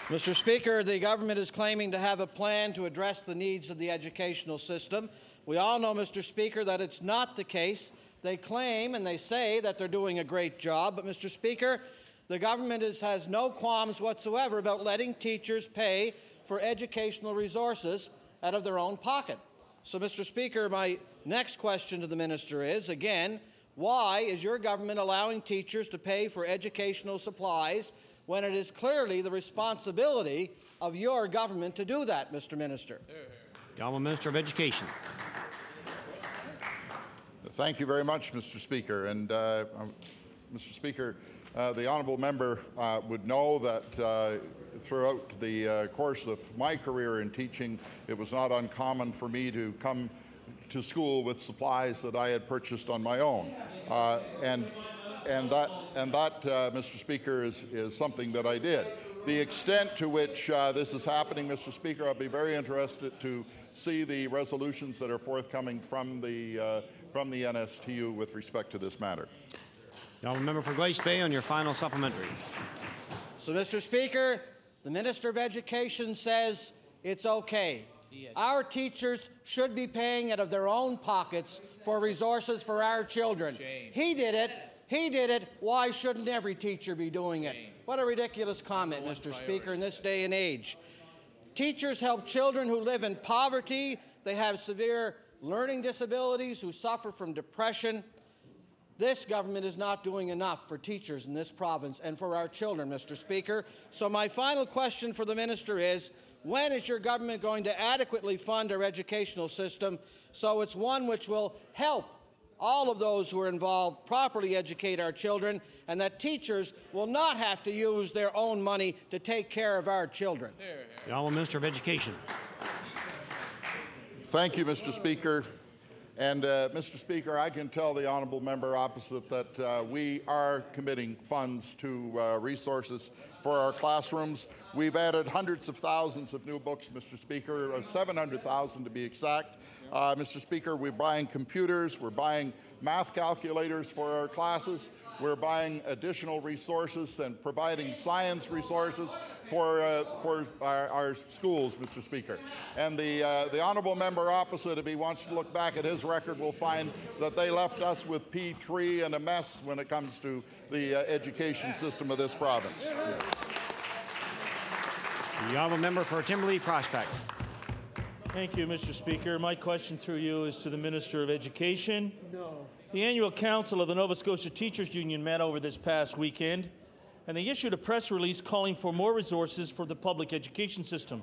Mr. Speaker, the government is claiming to have a plan to address the needs of the educational system. We all know, Mr. Speaker, that it's not the case. They claim and they say that they're doing a great job, but, Mr. Speaker, the government has no qualms whatsoever about letting teachers pay for educational resources out of their own pocket. So, Mr. Speaker, my next question to the minister is, again, why is your government allowing teachers to pay for educational supplies when it is clearly the responsibility of your government to do that, Mr. Minister? The Honourable Minister of Education. Thank you very much, Mr. Speaker. And Mr. Speaker, the honourable member would know that throughout the course of my career in teaching, it was not uncommon for me to come to school with supplies that I had purchased on my own. And that, Mr. Speaker, is something that I did. The extent to which this is happening, Mr. Speaker, I'll be very interested to see the resolutions that are forthcoming from the NSTU with respect to this matter. The honourable member for Glace Bay on your final supplementary. So, Mr. Speaker, the Minister of Education says it's okay. Our teachers should be paying out of their own pockets for resources for our children. He did it. He did it. Why shouldn't every teacher be doing it? What a ridiculous comment, Mr. Speaker, in this day and age. Teachers help children who live in poverty. They have severe learning disabilities, who suffer from depression. This government is not doing enough for teachers in this province and for our children, Mr. Speaker. So my final question for the minister is, when is your government going to adequately fund our educational system so it's one which will help all of those who are involved properly educate our children, and that teachers will not have to use their own money to take care of our children? The Honourable Minister of Education. Thank you, Mr. Speaker. And Mr. Speaker, I can tell the honourable member opposite that we are committing funds to resources for our classrooms. We've added hundreds of thousands of new books, Mr. Speaker, 700,000 to be exact. Mr. Speaker, we're buying computers, we're buying math calculators for our classes, we're buying additional resources and providing science resources for our schools, Mr. Speaker. And the honourable member opposite, if he wants to look back at his record, will find that they left us with P3 and a mess when it comes to the education system of this province. The honourable member for Timberlea Prospect. Thank you, Mr. Speaker. My question through you is to the Minister of Education. No. The annual council of the Nova Scotia Teachers Union met over this past weekend, and they issued a press release calling for more resources for the public education system.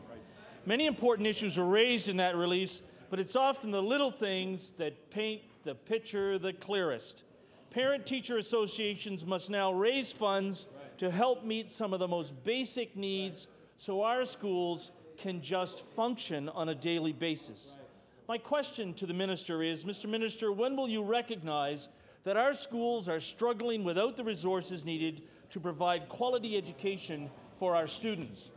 Many important issues were raised in that release, but it's often the little things that paint the picture the clearest. Parent-teacher associations must now raise funds to help meet some of the most basic needs so our schools can just function on a daily basis. My question to the minister is, Mr. Minister, when will you recognize that our schools are struggling without the resources needed to provide quality education for our students?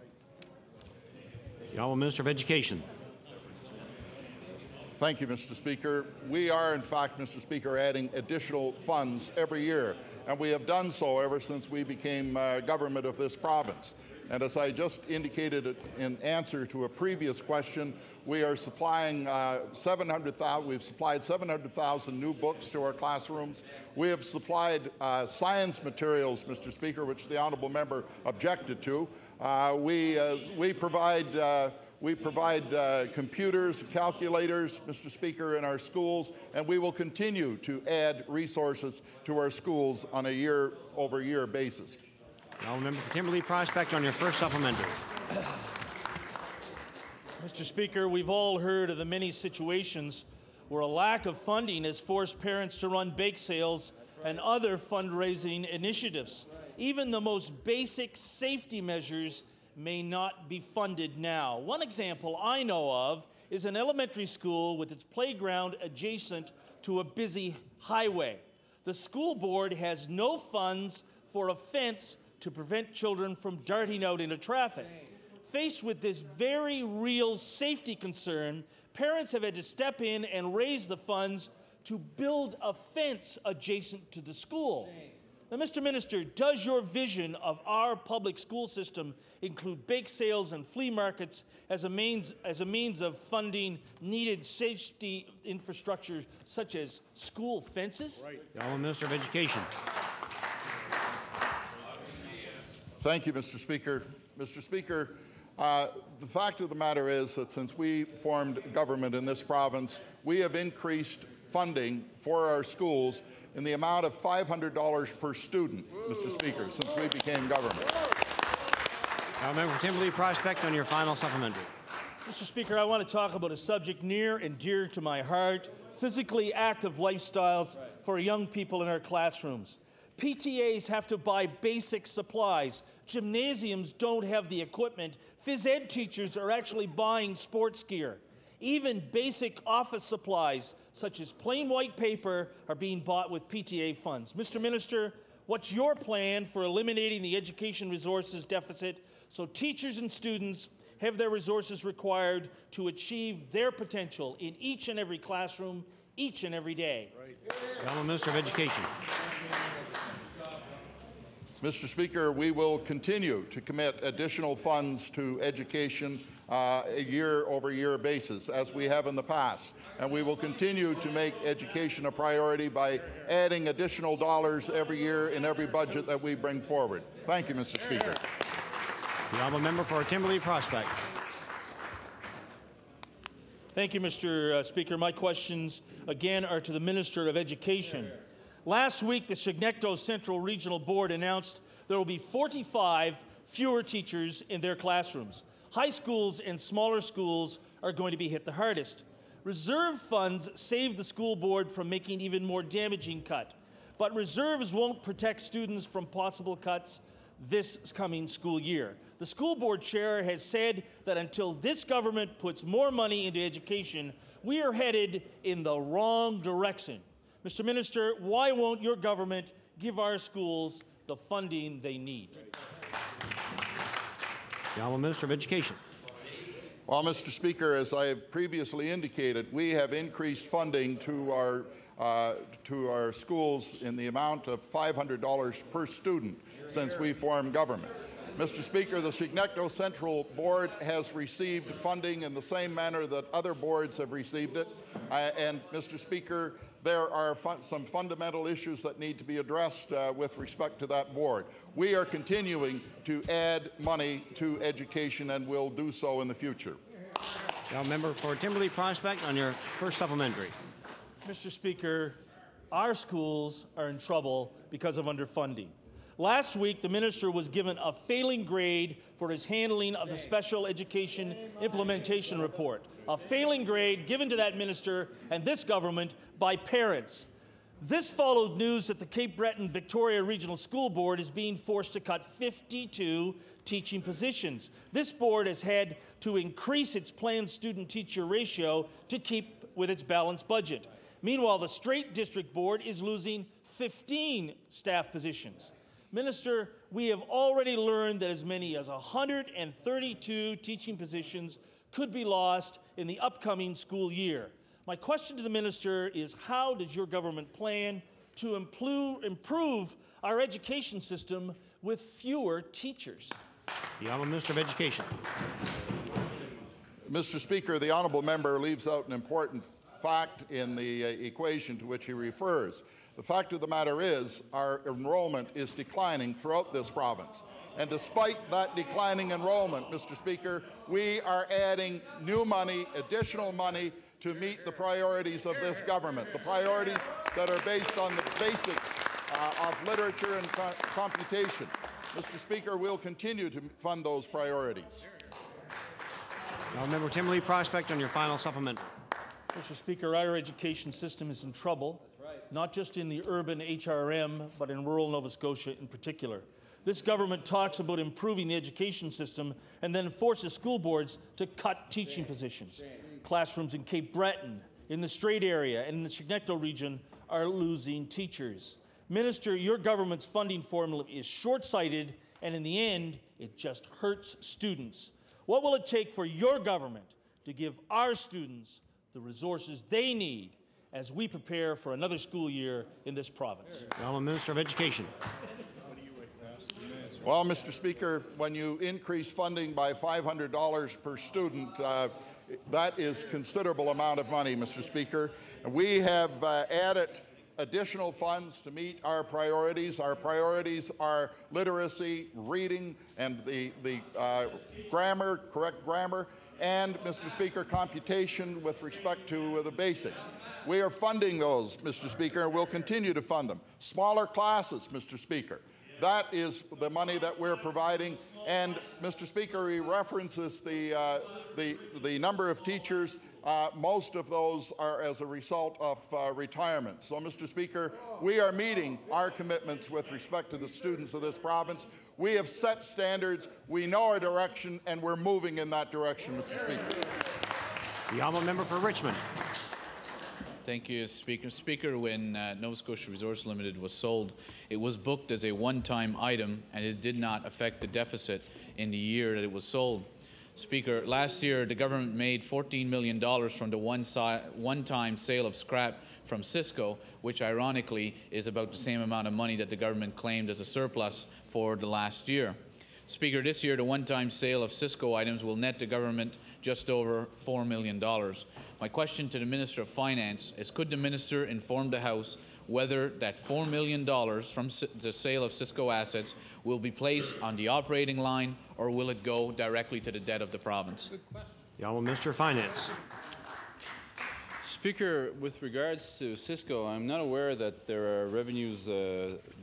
The Honourable Minister of Education. Thank you, Mr. Speaker. We are, in fact, Mr. Speaker, adding additional funds every year, and we have done so ever since we became government of this province. And as I just indicated in answer to a previous question, we are supplying 700,000. We've supplied 700,000 new books to our classrooms. We have supplied science materials, Mr. Speaker, which the honourable member objected to. We provide computers, calculators, Mr. Speaker, in our schools, and we will continue to add resources to our schools on a year-over-year basis. Now, member for Timberlea Prospect on your first supplementary. Mr. Speaker, we've all heard of the many situations where a lack of funding has forced parents to run bake sales and other fundraising initiatives. Even the most basic safety measures may not be funded now. One example I know of is an elementary school with its playground adjacent to a busy highway. The school board has no funds for a fence to prevent children from darting out into traffic. Faced with this very real safety concern, parents have had to step in and raise the funds to build a fence adjacent to the school. Now, Mr. Minister, does your vision of our public school system include bake sales and flea markets as a means of funding needed safety infrastructure such as school fences? Right. The Honourable Minister of Education. Thank you, Mr. Speaker. Mr. Speaker, the fact of the matter is that since we formed government in this province, we have increased funding for our schools in the amount of $500 per student, Mr. Speaker, since we became government. Member for Timberlea Prospect, on your final supplementary. Mr. Speaker, I want to talk about a subject near and dear to my heart, physically active lifestyles for young people in our classrooms. PTAs have to buy basic supplies. Gymnasiums don't have the equipment. Phys ed teachers are actually buying sports gear. Even basic office supplies, such as plain white paper, are being bought with PTA funds. Mr. Minister, what's your plan for eliminating the education resources deficit so teachers and students have their resources required to achieve their potential in each and every classroom, each and every day? The Honourable Minister of Education. Mr. Speaker, we will continue to commit additional funds to education a year-over-year basis, as we have in the past. And we will continue to make education a priority by adding additional dollars every year in every budget that we bring forward. Thank you, Mr. Speaker. The Honourable Member for Timberlea Prospect. Thank you, Mr. Speaker. My questions, again, are to the Minister of Education. Last week, the Chignecto Central Regional Board announced there will be 45 fewer teachers in their classrooms. High schools and smaller schools are going to be hit the hardest. Reserve funds saved the school board from making even more damaging cut, but reserves won't protect students from possible cuts this coming school year. The school board chair has said that until this government puts more money into education, we are headed in the wrong direction. Mr. Minister, why won't your government give our schools the funding they need? The Honourable Minister of Education. Well, Mr. Speaker, as I have previously indicated, we have increased funding to our schools in the amount of $500 per student since we formed government. Mr. Speaker, the Chignecto Central Board has received funding in the same manner that other boards have received it. And, Mr. Speaker, there are some fundamental issues that need to be addressed with respect to that board. We are continuing to add money to education and will do so in the future. Now, Member for Timberlea Prospect, on your first supplementary. Mr. Speaker, our schools are in trouble because of underfunding. Last week, the minister was given a failing grade for his handling of the Special Education Implementation Report. A failing grade given to that minister and this government by parents. This followed news that the Cape Breton Victoria Regional School Board is being forced to cut 52 teaching positions. This board has had to increase its planned student-teacher ratio to keep with its balanced budget. Meanwhile, the Strait District Board is losing 15 staff positions. Minister, we have already learned that as many as 132 teaching positions could be lost in the upcoming school year. My question to the minister is, how does your government plan to improve our education system with fewer teachers? The Honourable Minister of Education. Mr. Speaker, the honourable member leaves out an important fact in the equation to which he refers. The fact of the matter is our enrollment is declining throughout this province. And despite that declining enrollment, Mr. Speaker, we are adding new money, additional money, to meet the priorities of this government, the priorities that are based on the basics of literature and computation. Mr. Speaker, we'll continue to fund those priorities. Now, Member Timberlea Prospect, on your final supplementary. Mr. Speaker, our education system is in trouble. not just in the urban HRM, but in rural Nova Scotia in particular. This government talks about improving the education system and then forces school boards to cut teaching positions. Classrooms in Cape Breton, in the Strait area, and in the Chignecto region are losing teachers. Minister, your government's funding formula is short-sighted, and in the end, it just hurts students. What will it take for your government to give our students the resources they need as we prepare for another school year in this province? The Honourable Minister of Education. Well, Mr. Speaker, when you increase funding by $500 per student, that is considerable amount of money, Mr. Speaker. And we have added additional funds to meet our priorities. Our priorities are literacy, reading, and the grammar, correct grammar, and, Mr. Speaker, computation with respect to the basics. We are funding those, Mr. Speaker, and we'll continue to fund them. Smaller classes, Mr. Speaker. That is the money that we're providing. And, Mr. Speaker, he references the number of teachers. Most of those are as a result of retirement. So, Mr. Speaker, we are meeting our commitments with respect to the students of this province. We have set standards, we know our direction, and we're moving in that direction, Mr. Speaker. The honourable member for Richmond. Thank you, Speaker. Speaker, when Nova Scotia Resource Limited was sold, it was booked as a one-time item, and it did not affect the deficit in the year that it was sold. Speaker, last year the government made $14 million from the one-time sale of scrap from Cisco, which ironically is about the same amount of money that the government claimed as a surplus for the last year. Speaker, this year the one-time sale of Cisco items will net the government just over $4 million. My question to the Minister of Finance is, could the Minister inform the House whether that $4 million from the sale of Cisco assets will be placed on the operating line, or will it go directly to the debt of the province? The Honourable Minister of Finance. Speaker, with regards to Cisco, I'm not aware that there are revenues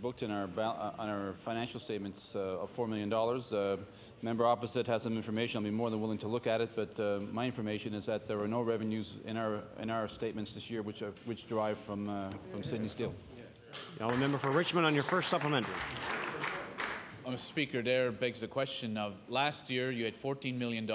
booked in on our financial statements of $4 million. Member opposite has some information. I'll be more than willing to look at it, but my information is that there are no revenues in our statements this year which derive from Sydney Steel. The honourable member for Richmond on your first supplementary. Speaker, there begs the question of last year you had $14 million.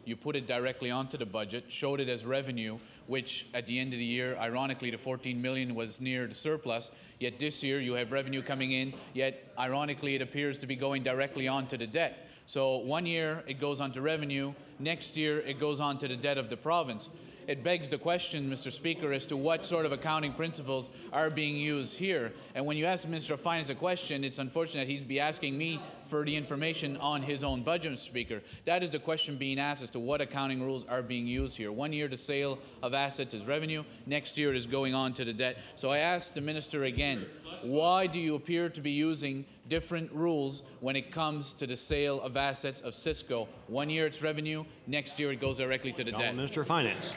You put it directly onto the budget, showed it as revenue, which at the end of the year, ironically, the $14 million was near the surplus. Yet this year you have revenue coming in, yet ironically it appears to be going directly onto the debt. So one year it goes onto revenue, next year it goes onto the debt of the province. It begs the question, Mr. Speaker, as to what sort of accounting principles are being used here. And when you ask the Minister of Finance a question, it's unfortunate he's be asking me for the information on his own budget, Mr. Speaker. That is the question being asked as to what accounting rules are being used here. One year the sale of assets is revenue, next year it is going on to the debt. So I ask the Minister again, why do you appear to be using different rules when it comes to the sale of assets of Cisco? One year it's revenue, next year it goes directly to the debt. Minister of Finance.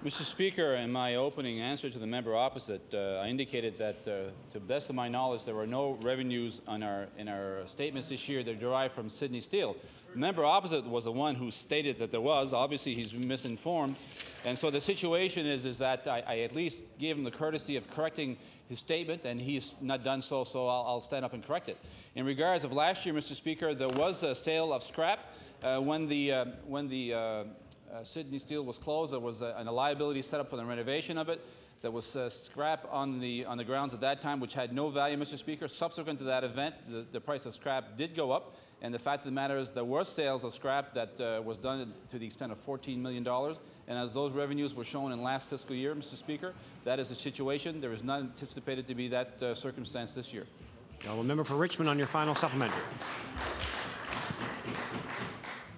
Mr. Speaker, in my opening answer to the member opposite, I indicated that, to the best of my knowledge, there were no revenues in our statements this year that derived from Sydney Steel. The member opposite was the one who stated that there was. Obviously, he's been misinformed. And so the situation is that I at least gave him the courtesy of correcting his statement, and he's not done so, so I'll stand up and correct it. In regards of last year, Mr. Speaker, there was a sale of scrap. When the Sydney Steel was closed, there was a liability set up for the renovation of it. There was scrap on the grounds at that time, which had no value, Mr. Speaker. Subsequent to that event, the price of scrap did go up. And the fact of the matter is there were sales of scrap that was done to the extent of $14 million. And as those revenues were shown in last fiscal year, Mr. Speaker, that is the situation. There is not anticipated to be that circumstance this year. The member for Richmond on your final supplementary.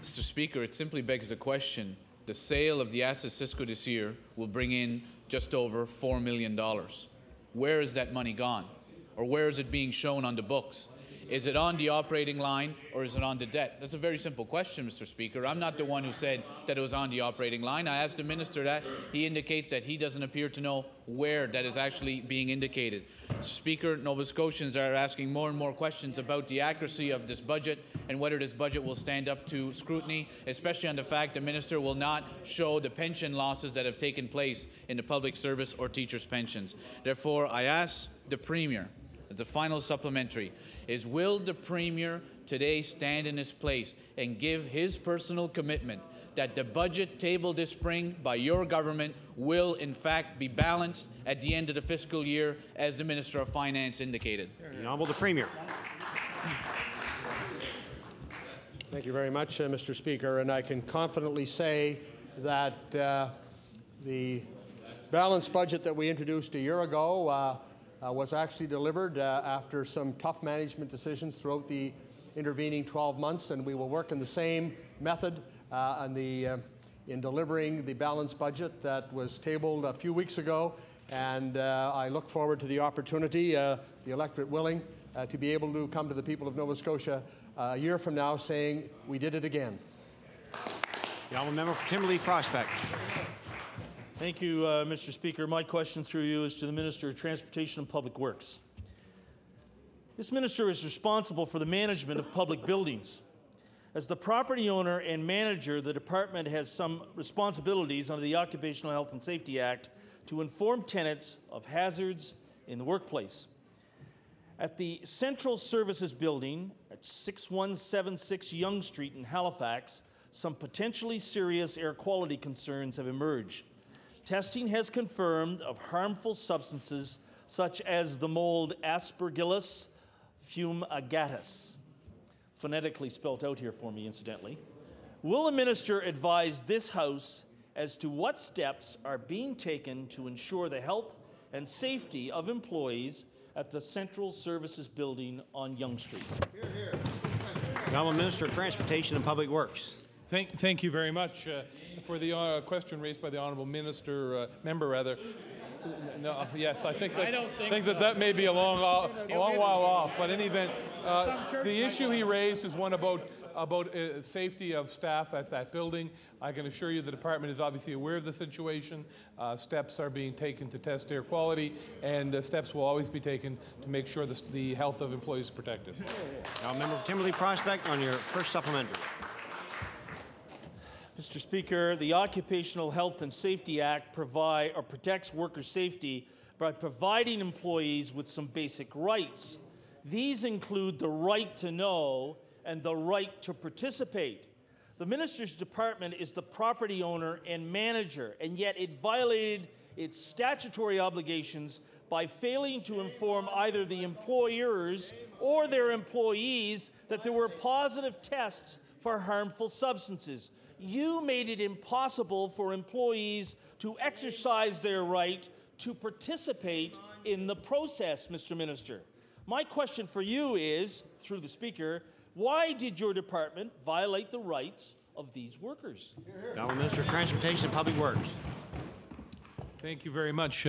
Mr. Speaker, it simply begs the question. The sale of the assets Cisco this year will bring in just over $4 million. Where is that money gone? Or where is it being shown on the books? Is it on the operating line or is it on the debt? That's a very simple question, Mr. Speaker. I'm not the one who said that it was on the operating line. I asked the minister that. He indicates that he doesn't appear to know where that is actually being indicated. Mr. Speaker, Nova Scotians are asking more and more questions about the accuracy of this budget and whether this budget will stand up to scrutiny, especially on the fact the minister will not show the pension losses that have taken place in the public service or teachers' pensions. Therefore, I ask the Premier, the final supplementary, will the Premier today stand in his place and give his personal commitment that the budget tabled this spring by your government will in fact be balanced at the end of the fiscal year, as the Minister of Finance indicated? The Honourable the Premier. Thank you very much, Mr. Speaker, and I can confidently say that the balanced budget that we introduced a year ago was actually delivered after some tough management decisions throughout the intervening 12 months, and we will work in the same method in delivering the balanced budget that was tabled a few weeks ago. And I look forward to the opportunity, the electorate willing, to be able to come to the people of Nova Scotia a year from now saying, we did it again. The honourable member for Timberlea Prospect. Thank you, Mr. Speaker. My question through you is to the Minister of Transportation and Public Works. This minister is responsible for the management of public buildings. As the property owner and manager, the department has some responsibilities under the Occupational Health and Safety Act to inform tenants of hazards in the workplace. At the Central Services Building at 6176 Yonge Street in Halifax, some potentially serious air quality concerns have emerged. Testing has confirmed of harmful substances such as the mold Aspergillus fumigatus, phonetically spelt out here for me, incidentally. Will the minister advise this House as to what steps are being taken to ensure the health and safety of employees at the Central Services Building on Yonge Street? The Honourable Minister of Transportation and Public Works. Thank you very much for the question raised by the honourable member. No, yes, I think that may be a long while off. But in any event, the issue he raised is one about safety of staff at that building. I can assure you the department is obviously aware of the situation. Steps are being taken to test air quality, and steps will always be taken to make sure the health of employees is protected. Now, member for Timberlea Prospect on your first supplementary. Mr. Speaker, the Occupational Health and Safety Act protects worker safety by providing employees with some basic rights. These include the right to know and the right to participate. The minister's department is the property owner and manager, and yet it violated its statutory obligations by failing to inform either the employers or their employees that there were positive tests for harmful substances. You made it impossible for employees to exercise their right to participate in the process, Mr. Minister. My question for you is, through the Speaker, why did your department violate the rights of these workers? Now, Minister of Transportation and Public Works. Thank you very much,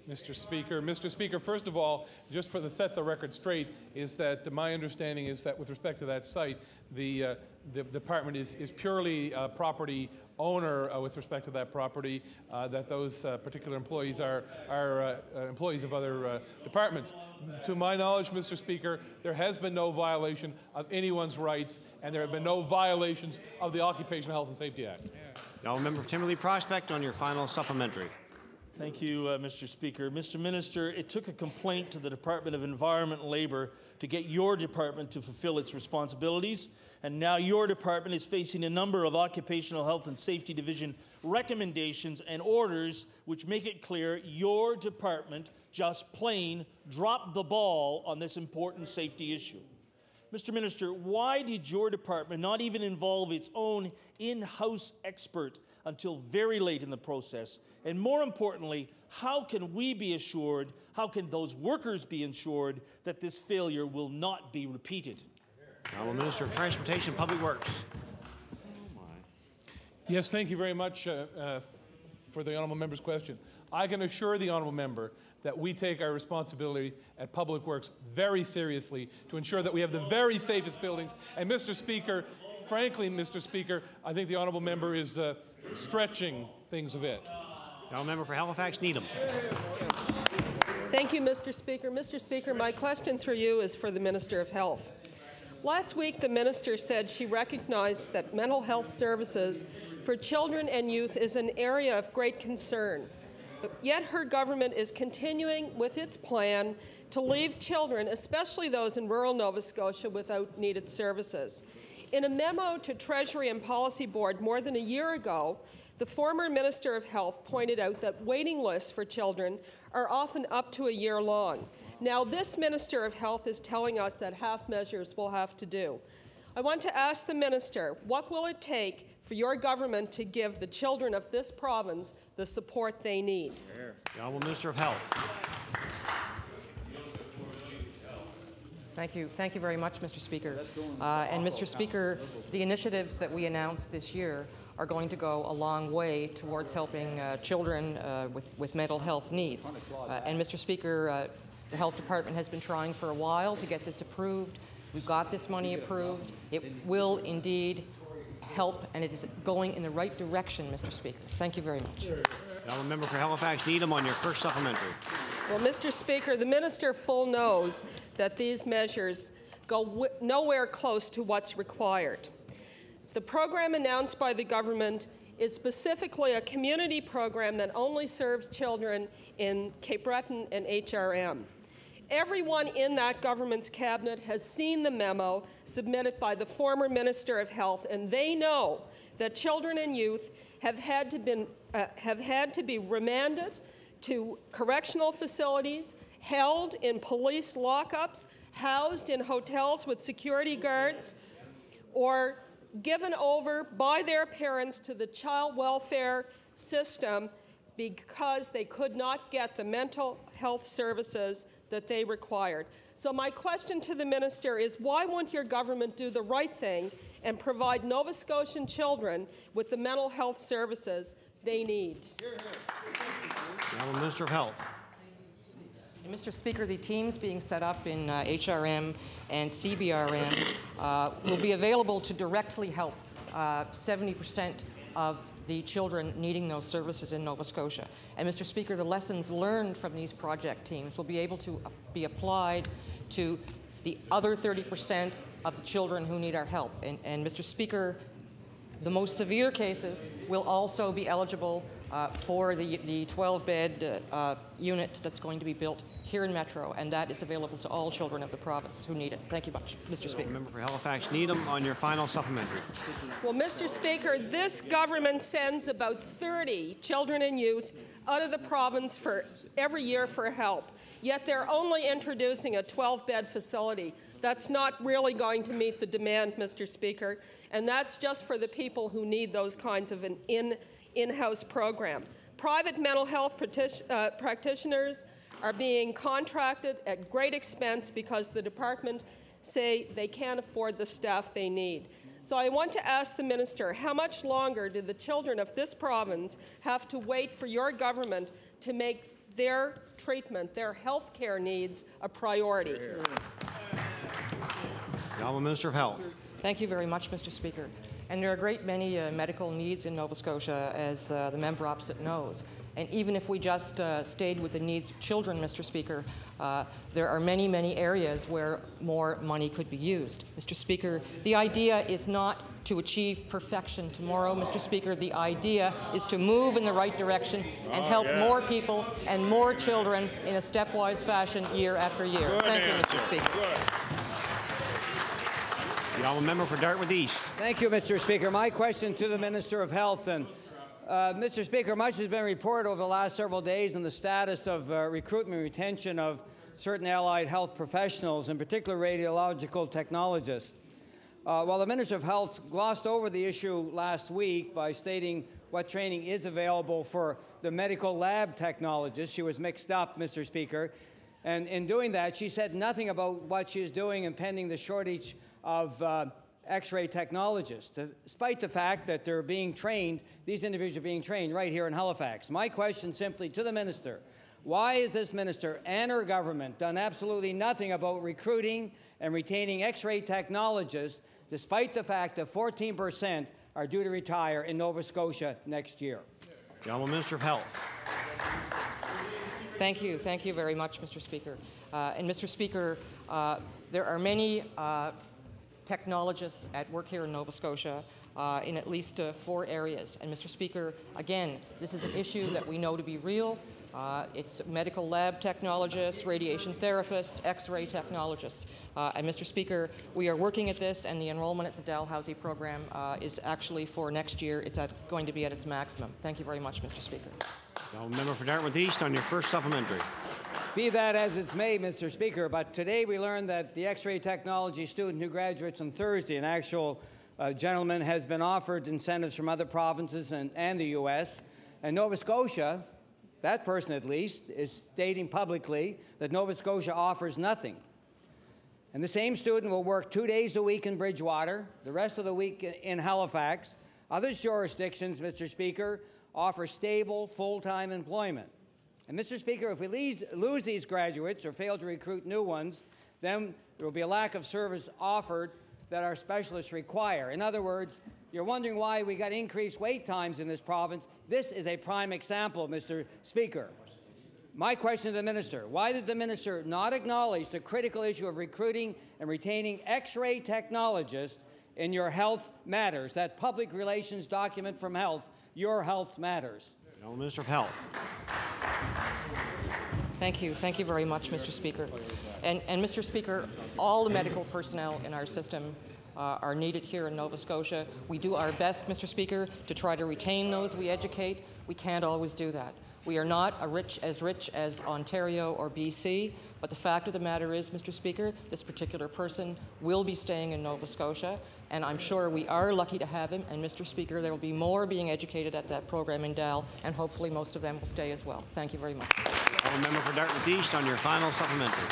Mr. Speaker. Mr. Speaker, first of all, just for the set the record straight, is that my understanding is that with respect to that site, the department is purely a property owner with respect to that property, that those particular employees are employees of other departments. To my knowledge, Mr. Speaker, there has been no violation of anyone's rights, and there have been no violations of the Occupational Health and Safety Act. Now, member for Timberlea Prospect on your final supplementary. Thank you, Mr. Speaker. Mr. Minister, it took a complaint to the Department of Environment and Labour to get your department to fulfill its responsibilities, and now your department is facing a number of Occupational Health and Safety Division recommendations and orders which make it clear your department just plain dropped the ball on this important safety issue. Mr. Minister, why did your department not even involve its own in-house expert until very late in the process? And more importantly, how can we be assured, how can those workers be ensured that this failure will not be repeated? Honourable Minister of Transportation and Public Works. Yes, thank you very much for the honourable member's question. I can assure the honourable member that we take our responsibility at Public Works very seriously to ensure that we have the very safest buildings. And Mr. Speaker, frankly, Mr. Speaker, I think the honourable member is stretching things a bit. The honourable member for Halifax Needham. Thank you, Mr. Speaker. Mr. Speaker, my question through you is for the Minister of Health. Last week, the minister said she recognized that mental health services for children and youth is an area of great concern. Yet her government is continuing with its plan to leave children, especially those in rural Nova Scotia, without needed services. In a memo to Treasury and Policy Board more than a year ago, the former Minister of Health pointed out that waiting lists for children are often up to a year long. Now, this Minister of Health is telling us that half measures will have to do. I want to ask the Minister, what will it take for your government to give the children of this province the support they need? The Honourable Minister of Health. Thank you. Thank you very much, Mr. Speaker. And Mr. Speaker, the initiatives that we announced this year are going to go a long way towards helping children with mental health needs. And Mr. Speaker, the Health Department has been trying for a while to get this approved. We've got this money approved. It will indeed help, and it is going in the right direction, Mr. Speaker. Thank you very much. The honourable member for Halifax Needham on your first supplementary. Well, Mr. Speaker, the minister full knows that these measures go nowhere close to what's required. The program announced by the government is specifically a community program that only serves children in Cape Breton and HRM. Everyone in that government's cabinet has seen the memo submitted by the former Minister of Health, and they know that children and youth have had to be remanded to correctional facilities, held in police lockups, housed in hotels with security guards, or given over by their parents to the child welfare system because they could not get the mental health services that they required. So my question to the minister is, why won't your government do the right thing and provide Nova Scotian children with the mental health services they need? Now, the Minister of Health. And Mr. Speaker, the teams being set up in HRM and CBRM will be available to directly help 70% of the children needing those services in Nova Scotia. And Mr. Speaker, the lessons learned from these project teams will be able to be applied to the other 30% of the children who need our help. And Mr. Speaker, the most severe cases will also be eligible for the 12-bed unit that's going to be built here in Metro, and that is available to all children of the province who need it. Thank you much, Mr. Speaker. Member for Halifax Needham on your final supplementary. Well, Mr. Speaker, this government sends about 30 children and youth out of the province every year for help, yet they're only introducing a 12-bed facility. That's not really going to meet the demand, Mr. Speaker, and that's just for the people who need those kinds of an in-house program. Private mental health practitioners are being contracted at great expense because the department say they can't afford the staff they need. So I want to ask the minister, how much longer do the children of this province have to wait for your government to make their treatment, their health care needs a priority? The Honourable Minister of Health. Thank you very much, Mr. Speaker. And there are a great many medical needs in Nova Scotia, as the member opposite knows. And even if we just stayed with the needs of children, Mr. Speaker, there are many, many areas where more money could be used. Mr. Speaker, the idea is not to achieve perfection tomorrow, Mr. Speaker. The idea is to move in the right direction and help more people and more children in a stepwise fashion year after year. Thank you, Mr. Speaker. The honourable member for Dartmouth East. Thank you, Mr. Speaker. My question to the Minister of Health. And Mr. Speaker, much has been reported over the last several days on the status of recruitment and retention of certain allied health professionals, in particular radiological technologists. While the Minister of Health glossed over the issue last week by stating what training is available for the medical lab technologists, she was mixed up, Mr. Speaker. And in doing that, she said nothing about what she is doing in pending the shortage of X-ray technologists, despite the fact that they're being trained, these individuals are being trained right here in Halifax. My question simply to the minister, why has this minister and her government done absolutely nothing about recruiting and retaining X-ray technologists, despite the fact that 14% are due to retire in Nova Scotia next year? The Honourable Minister of Health. Thank you. Thank you very much, Mr. Speaker. And Mr. Speaker, there are many technologists at work here in Nova Scotia in at least 4 areas. And Mr. Speaker, again, this is an issue that we know to be real. It's medical lab technologists, radiation therapists, X-ray technologists. And Mr. Speaker, we are working at this, and the enrollment at the Dalhousie program is actually for next year. It's going to be at its maximum. Thank you very much, Mr. Speaker. Now, member for Dartmouth East on your first supplementary. Be that as it's may, Mr. Speaker, but today we learned that the X-ray technology student who graduates on Thursday, an actual gentleman, has been offered incentives from other provinces and the U.S. And Nova Scotia, that person at least, is stating publicly that Nova Scotia offers nothing. And the same student will work 2 days a week in Bridgewater, the rest of the week in Halifax. Other jurisdictions, Mr. Speaker, offer stable, full-time employment. And Mr. Speaker, if we lose these graduates or fail to recruit new ones, then there will be a lack of service offered that our specialists require. In other words, you're wondering why we got increased wait times in this province. This is a prime example, Mr. Speaker. My question to the minister, why did the minister not acknowledge the critical issue of recruiting and retaining X-ray technologists in your Health Matters, that public relations document from Health, Your Health Matters? No, Minister of Health. Thank you. Thank you very much, Mr. Speaker. And Mr. Speaker, all the medical personnel in our system are needed here in Nova Scotia. We do our best, Mr. Speaker, to try to retain those we educate. We can't always do that. We are not rich as Ontario or BC, but the fact of the matter is, Mr. Speaker, this particular person will be staying in Nova Scotia, and I'm sure we are lucky to have him. And Mr. Speaker, there will be more being educated at that program in Dal, and hopefully most of them will stay as well. Thank you very much. Member for Dartmouth East on your final supplementary.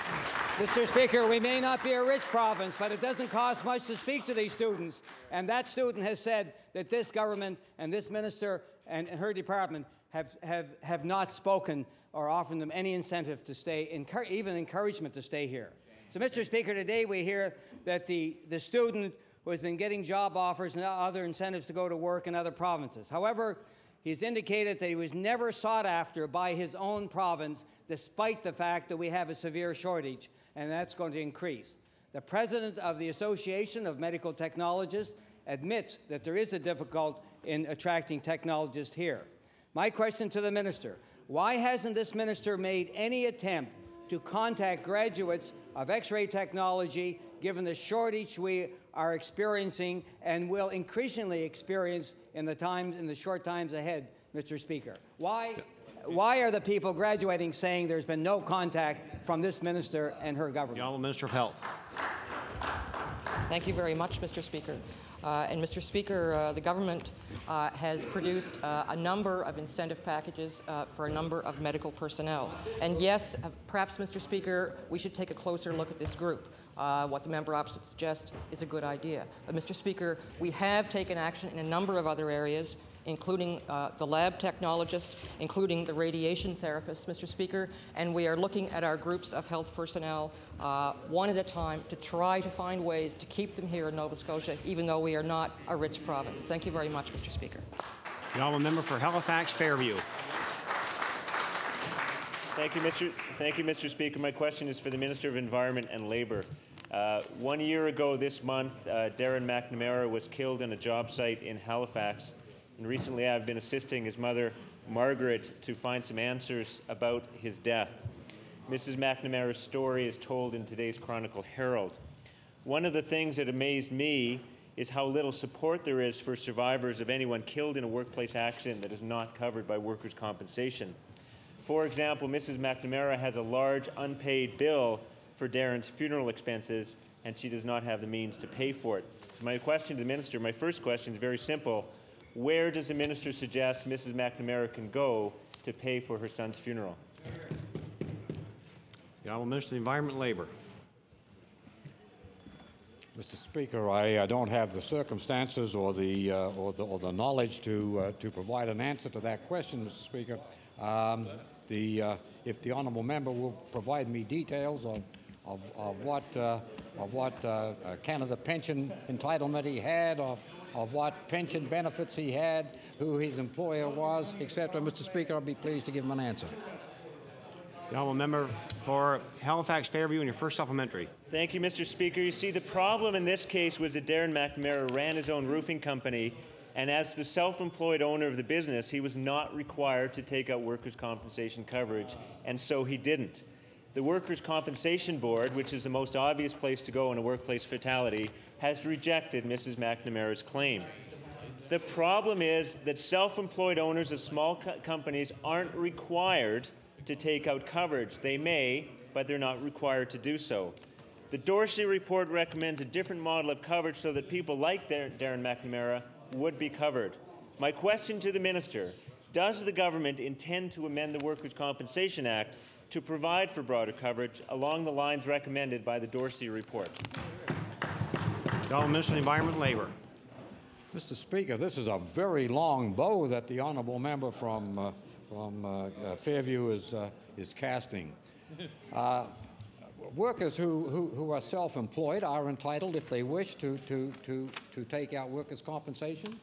Mr. Speaker, we may not be a rich province, but it doesn't cost much to speak to these students. And that student has said that this government and this minister and her department have not spoken or offered them any incentive to stay, even encouragement to stay here. So, Mr. Speaker, today we hear that the student who has been getting job offers and other incentives to go to work in other provinces. However, he's indicated that he was never sought after by his own province, despite the fact that we have a severe shortage, and that's going to increase. The president of the Association of Medical Technologists admits that there is a difficulty in attracting technologists here. My question to the minister, why hasn't this minister made any attempt to contact graduates of X-ray technology, given the shortage we are experiencing and will increasingly experience in the short times ahead, Mr. Speaker? Why are the people graduating saying there's been no contact from this minister and her government? The Honourable Minister of Health. Thank you very much, Mr. Speaker. And Mr. Speaker, the government has produced a number of incentive packages for a number of medical personnel. And yes, perhaps, Mr. Speaker, we should take a closer look at this group. What the member opposite suggests is a good idea. But, Mr. Speaker, we have taken action in a number of other areas, including the lab technologists, including the radiation therapists, Mr. Speaker, and we are looking at our groups of health personnel one at a time to try to find ways to keep them here in Nova Scotia, even though we are not a rich province. Thank you very much, Mr. Speaker. The Honourable Member for Halifax Fairview. Thank you, Mr. Speaker. My question is for the Minister of Environment and Labour. 1 year ago this month, Darren McNamara was killed on a job site in Halifax. And recently I've been assisting his mother, Margaret, to find some answers about his death. Mrs. McNamara's story is told in today's Chronicle Herald. One of the things that amazed me is how little support there is for survivors of anyone killed in a workplace accident that is not covered by workers' compensation. For example, Mrs. McNamara has a large unpaid bill for Darren's funeral expenses, and she does not have the means to pay for it. So my question to the minister, my first question is very simple. Where does the minister suggest Mrs. McNamara can go to pay for her son's funeral? The Honourable Minister of the Environment and Labour. Mr. Speaker, I don't have the circumstances or the knowledge to provide an answer to that question, Mr. Speaker. If the honourable member will provide me details of what Canada pension entitlement he had, of what pension benefits he had, who his employer was, etc., Mr. Speaker, I'll be pleased to give him an answer. The honourable member for Halifax Fairview, and your first supplementary. Thank you, Mr. Speaker. You see, the problem in this case was that Darren McNamara ran his own roofing company, and as the self-employed owner of the business, he was not required to take out workers' compensation coverage, and so he didn't. The Workers' Compensation Board, which is the most obvious place to go in a workplace fatality, has rejected Mrs. McNamara's claim. The problem is that self-employed owners of small companies aren't required to take out coverage. They may, but they're not required to do so. The Dorsey report recommends a different model of coverage so that people like Darren McNamara would be covered. My question to the minister, does the government intend to amend the Workers' Compensation Act to provide for broader coverage along the lines recommended by the Dorsey report? The Honourable Minister of the Environment and Labour. Mr. Speaker, this is a very long bow that the honourable member from Fairview is casting. Workers who are self-employed are entitled, if they wish, to take out workers' compensation.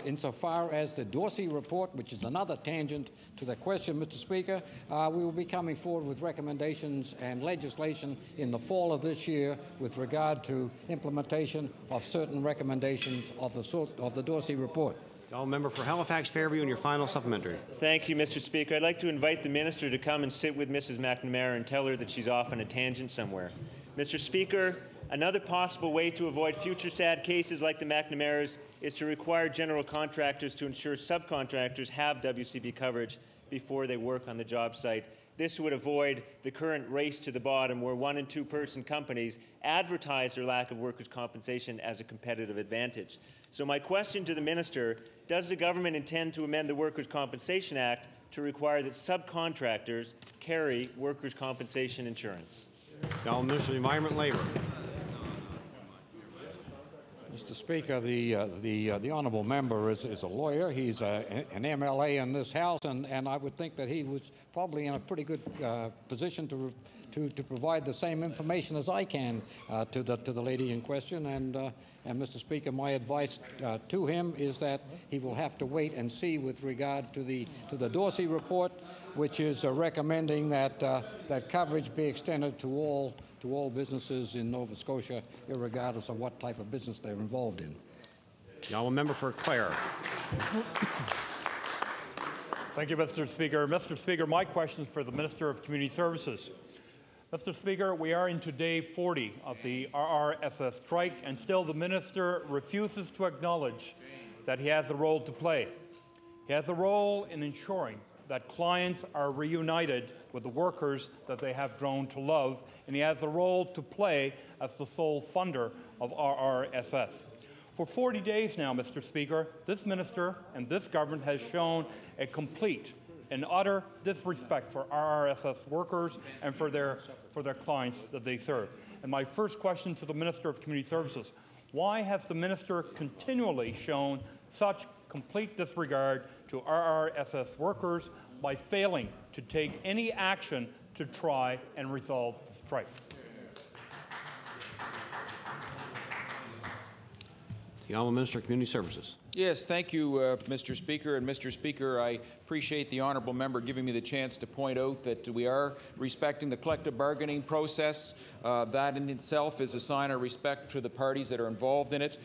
Insofar as the Dorsey report, which is another tangent to the question, Mr. Speaker, we will be coming forward with recommendations and legislation in the fall of this year with regard to implementation of certain recommendations of the Dorsey report. The honourable member for Halifax Fairview, and your final supplementary. Thank you, Mr. Speaker. I'd like to invite the minister to come and sit with Mrs. McNamara and tell her that she's off on a tangent somewhere. Mr. Speaker, another possible way to avoid future sad cases like the McNamaras is to require general contractors to ensure subcontractors have WCB coverage before they work on the job site. This would avoid the current race to the bottom where 1- and 2-person companies advertise their lack of workers' compensation as a competitive advantage. So my question to the minister, does the government intend to amend the Workers' Compensation Act to require that subcontractors carry workers' compensation insurance? The Honourable Minister of the Environment and Labour. Mr. Speaker, the honourable member is a lawyer. He's an MLA in this House, and I would think that he was probably in a pretty good position to provide the same information as I can to the lady in question. And Mr. Speaker, my advice to him is that he will have to wait and see with regard to the Dorsey report, which is recommending that coverage be extended to all businesses in Nova Scotia, regardless of what type of business they're involved in. The honourable member for Clare. Thank you, Mr. Speaker. Mr. Speaker, my question is for the Minister of Community Services. Mr. Speaker, we are into day 40 of the RRSS strike, and still the minister refuses to acknowledge that he has a role to play. He has a role in ensuring that clients are reunited with the workers that they have grown to love, and he has a role to play as the sole funder of RRSS. For 40 days now, Mr. Speaker, this minister and this government has shown a complete and utter disrespect for RRSS workers and for their clients that they serve. And my first question to the Minister of Community Services, why has the minister continually shown such complete disregard to RRSS workers by failing to take any action to try and resolve the strike? The Honourable Minister of Community Services. Yes, thank you, Mr. Speaker. And Mr. Speaker, I appreciate the honourable member giving me the chance to point out that we are respecting the collective bargaining process. That in itself is a sign of respect to the parties that are involved in it.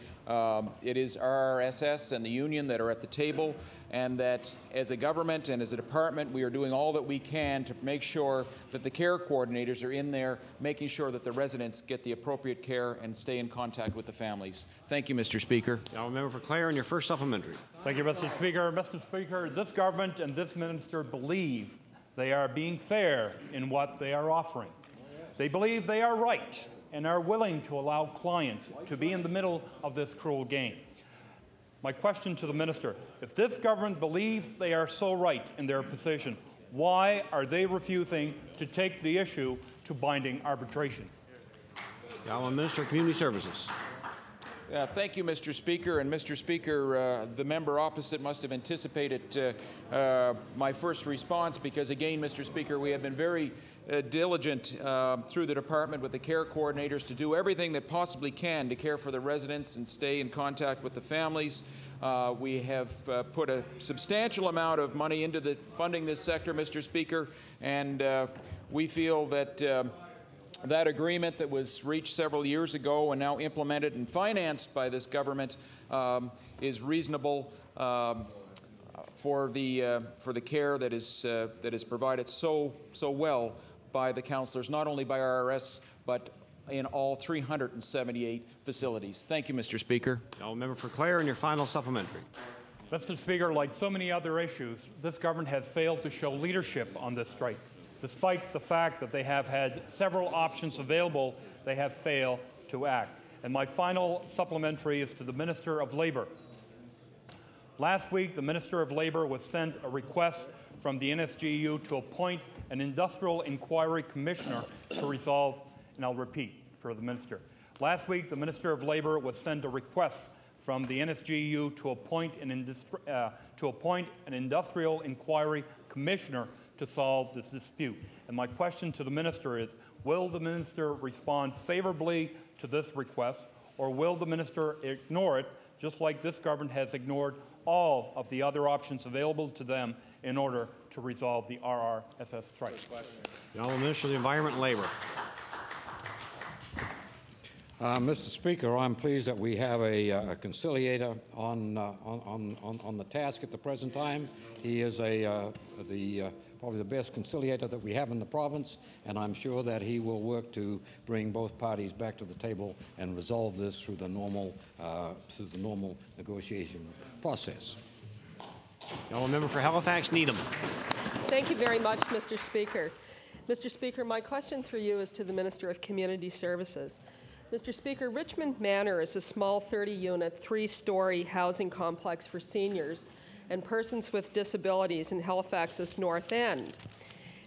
It is RRSS and the union that are at the table, and that as a government and as a department, we are doing all that we can to make sure that the care coordinators are in there, making sure that the residents get the appropriate care and stay in contact with the families. Thank you, Mr. Speaker. The honourable member for Clare, and your first supplementary. Thank you, Mr. Speaker. Mr. Speaker, this government and this minister believe they are being fair in what they are offering. They believe they are right and are willing to allow clients to be in the middle of this cruel game. My question to the minister, if this government believes they are so right in their position, why are they refusing to take the issue to binding arbitration? The Honourable Minister of Community Services. Thank you, Mr. Speaker. And Mr. Speaker, the member opposite must have anticipated my first response because, again, Mr. Speaker, we have been very diligent through the department with the care coordinators to do everything that possibly can to care for the residents and stay in contact with the families. We have put a substantial amount of money into funding this sector, Mr. Speaker, and we feel that that agreement that was reached several years ago and now implemented and financed by this government is reasonable for the care that is provided so well by the councillors, not only by RRS but in all 378 facilities. Thank you, Mr. Speaker. Now, member for Clare, and your final supplementary. Mr. Speaker, like so many other issues, this government has failed to show leadership on this strike. Despite the fact that they have had several options available, they have failed to act. And my final supplementary is to the Minister of Labour. Last week, the Minister of Labour was sent a request from the NSGU to appoint an Industrial Inquiry Commissioner to resolve, and I'll repeat for the Minister. Last week, the Minister of Labour was sent a request from the NSGU to appoint an Industrial Inquiry Commissioner to solve this dispute. And my question to the Minister is, will the Minister respond favorably to this request, or will the Minister ignore it, just like this government has ignored all of the other options available to them in order to resolve the RRSS strike? The Honourable Minister of the Environment and Labour. Mr. Speaker, I'm pleased that we have a conciliator on the task at the present time. He is probably the best conciliator that we have in the province, and I'm sure that he will work to bring both parties back to the table and resolve this through the normal negotiation process. Now, a member for Halifax, Needham. Thank you very much, Mr. Speaker. Mr. Speaker, my question through you is to the Minister of Community Services. Mr. Speaker, Richmond Manor is a small 30-unit, 3-story housing complex for seniors and persons with disabilities in Halifax's North End.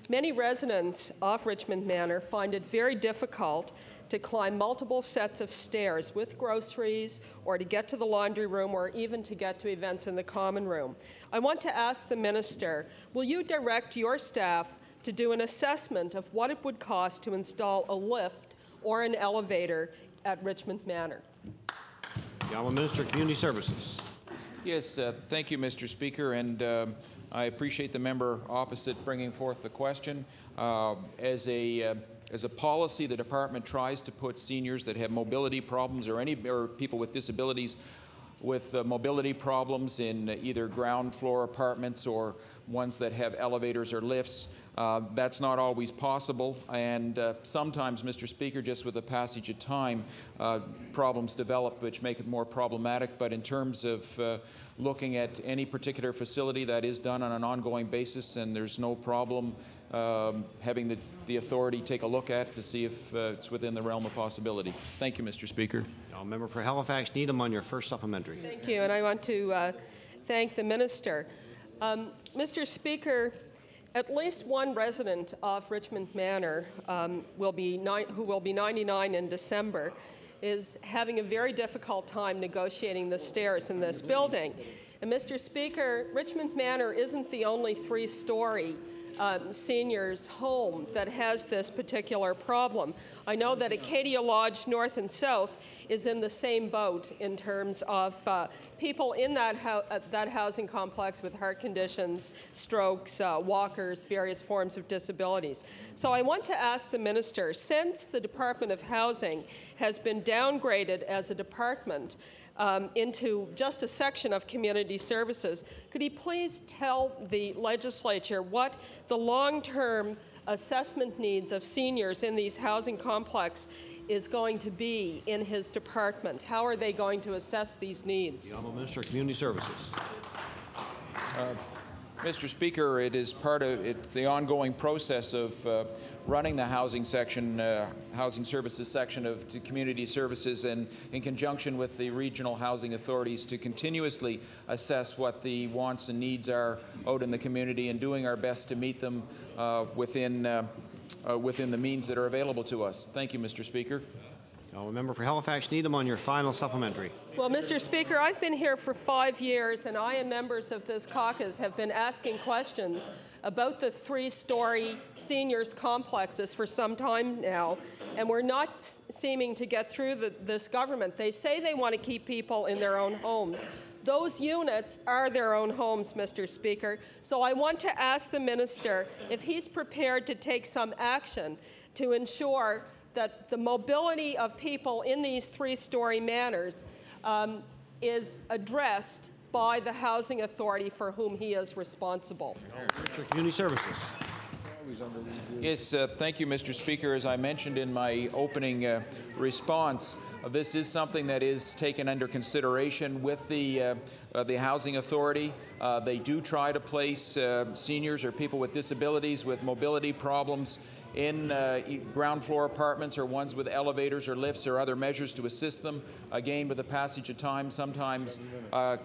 Many residents of Richmond Manor find it very difficult to climb multiple sets of stairs with groceries or to get to the laundry room or even to get to events in the common room. I want to ask the Minister, will you direct your staff to do an assessment of what it would cost to install a lift or an elevator at Richmond Manor? The Honourable Minister of Community Services. Yes, thank you, Mr. Speaker, and I appreciate the member opposite bringing forth the question. As a policy, the department tries to put seniors that have mobility problems or people with disabilities with mobility problems in either ground floor apartments or ones that have elevators or lifts. That's not always possible, and sometimes, Mr. Speaker, just with the passage of time, problems develop which make it more problematic. But in terms of looking at any particular facility, that is done on an ongoing basis, and there's no problem having the authority take a look at it to see if it's within the realm of possibility. Thank you, Mr. Speaker. Now, member for Halifax, Needham, on your first supplementary. Thank you, and I want to thank the Minister. Mr. Speaker, at least one resident of Richmond Manor, who will be 99 in December, is having a very difficult time negotiating the stairs in this building. And Mr. Speaker, Richmond Manor isn't the only 3-story seniors' home that has this particular problem. I know that Acadia Lodge North and South is in the same boat in terms of people in that housing complex with heart conditions, strokes, walkers, various forms of disabilities. So I want to ask the Minister, since the Department of Housing has been downgraded as a department into just a section of community services, could he please tell the legislature what the long-term assessment needs of seniors in these housing complexes is going to be in his department? How are they going to assess these needs? The Honourable Minister of Community Services. Mr. Speaker, it is part of the ongoing process of running the housing section, housing services section of community services, and in conjunction with the regional housing authorities to continuously assess what the wants and needs are out in the community and doing our best to meet them within the means that are available to us. Thank you, Mr. Speaker. Now, member for Halifax Needham on your final supplementary. Well, Mr. Speaker, I've been here for 5 years, and I and members of this caucus have been asking questions about the three-story seniors complexes for some time now, and we're not seeming to get through this government. They say they want to keep people in their own homes. Those units are their own homes, Mr. Speaker. So I want to ask the minister if he's prepared to take some action to ensure that the mobility of people in these three-story manors is addressed by the housing authority for whom he is responsible. Community Services. Yes, thank you, Mr. Speaker. As I mentioned in my opening response, this is something that is taken under consideration with the Housing Authority. They do try to place seniors or people with disabilities with mobility problems in ground floor apartments or ones with elevators or lifts or other measures to assist them. Again, with the passage of time, sometimes a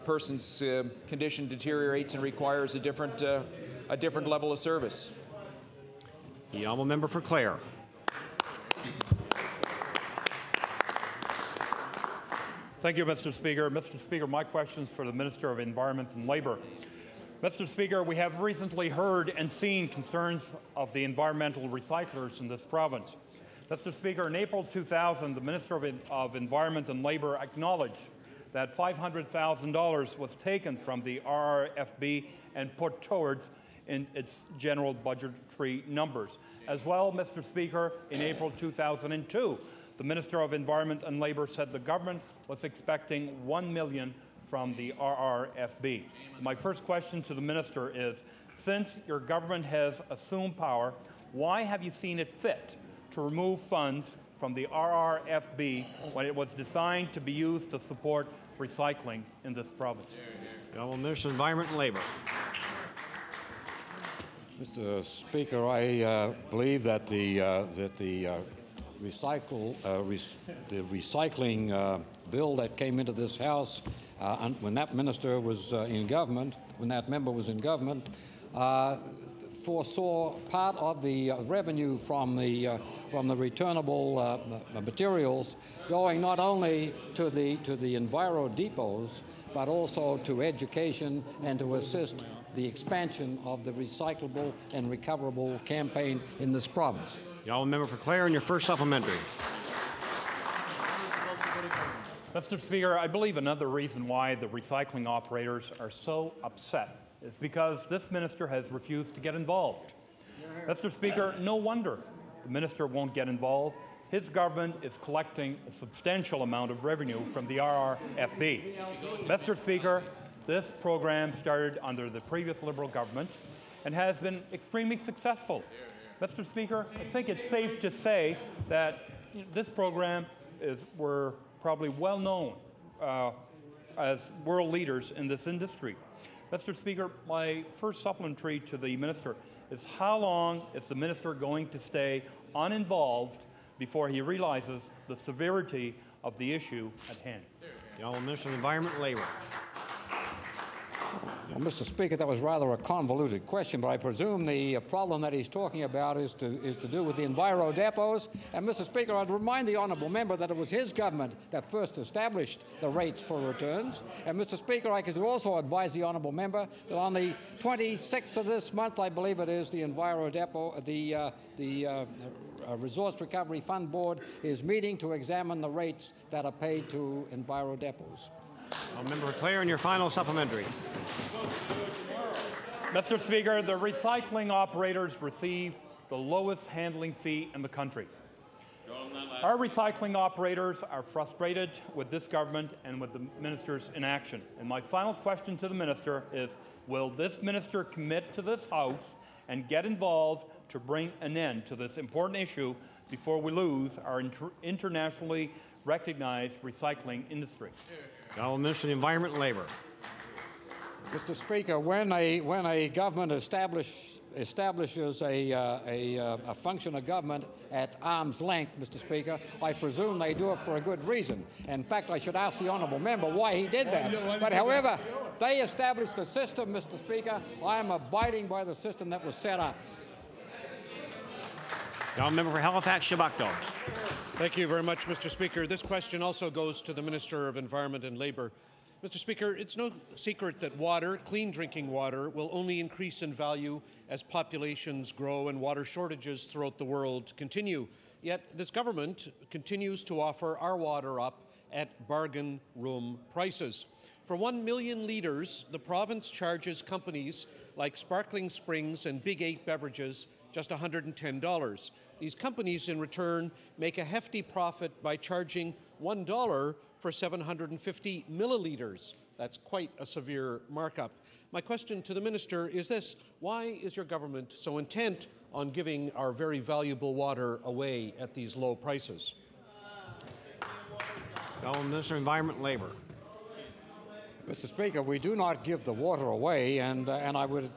person's condition deteriorates and requires a different level of service. The honourable member for Clare. Thank you, Mr. Speaker. Mr. Speaker, my question is for the Minister of Environment and Labour. Mr. Speaker, we have recently heard and seen concerns of the environmental recyclers in this province. Mr. Speaker, in April 2000, the Minister of Environment and Labour acknowledged that $500,000 was taken from the RRFB and put towards in its general budgetary numbers. As well, Mr. Speaker, in April 2002, the Minister of Environment and Labour said the government was expecting $1 million from the RRFB. My first question to the Minister is, since your government has assumed power, why have you seen it fit to remove funds from the RRFB when it was designed to be used to support recycling in this province? The Honourable Minister of Environment and Labour. Mr. Speaker, I believe that the recycling bill that came into this House when that minister was in government, when that member was in government, foresaw part of the revenue from the returnable materials going not only to the enviro depots, but also to education and to assist the expansion of the recyclable and recoverable campaign in this province. The honourable member for Clare, on your first supplementary. Mr. Speaker, I believe another reason why the recycling operators are so upset is because this minister has refused to get involved. Mr. Speaker, no wonder the minister won't get involved. His government is collecting a substantial amount of revenue from the RRFB. Mr. Speaker, this program started under the previous Liberal government and has been extremely successful. Mr. Speaker, I think it's safe to say that this program we're probably well known as world leaders in this industry. Mr. Speaker, my first supplementary to the minister is how long is the minister going to stay uninvolved before he realizes the severity of the issue at hand? The Honourable Minister of Environment and Labour. Well, Mr. Speaker, that was rather a convoluted question, but I presume the problem that he's talking about is to do with the enviro depots. And, Mr. Speaker, I'd remind the honourable member that it was his government that first established the rates for returns. And, Mr. Speaker, I could also advise the honourable member that on the 26th of this month, I believe it is, the enviro depot, the Resource Recovery Fund Board is meeting to examine the rates that are paid to enviro depots. Member for Clare, on your final supplementary. Mr. Speaker, the recycling operators receive the lowest handling fee in the country. Our recycling operators are frustrated with this government and with the minister's inaction. And my final question to the minister is, will this minister commit to this House and get involved to bring an end to this important issue before we lose our internationally recognized recycling industry? The Honourable Minister of the Environment and Labour. Mr. Speaker, when a government establishes a function of government at arm's length, Mr. Speaker, I presume they do it for a good reason. In fact, I should ask the honourable member why he did that. But however, they established the system, Mr. Speaker. I am abiding by the system that was set up. Now, member for Halifax, Shabukto. Thank you very much, Mr. Speaker. This question also goes to the Minister of Environment and Labour. Mr. Speaker, it's no secret that water, clean drinking water, will only increase in value as populations grow and water shortages throughout the world continue. Yet this government continues to offer our water up at bargain room prices. For 1 million litres, the province charges companies like Sparkling Springs and Big 8 Beverages just $110. These companies, in return, make a hefty profit by charging $1 for 750 millilitres. That's quite a severe markup. My question to the Minister is this: why is your government so intent on giving our very valuable water away at these low prices? Minister of Environment and Labour. Mr. Speaker, we do not give the water away, and I would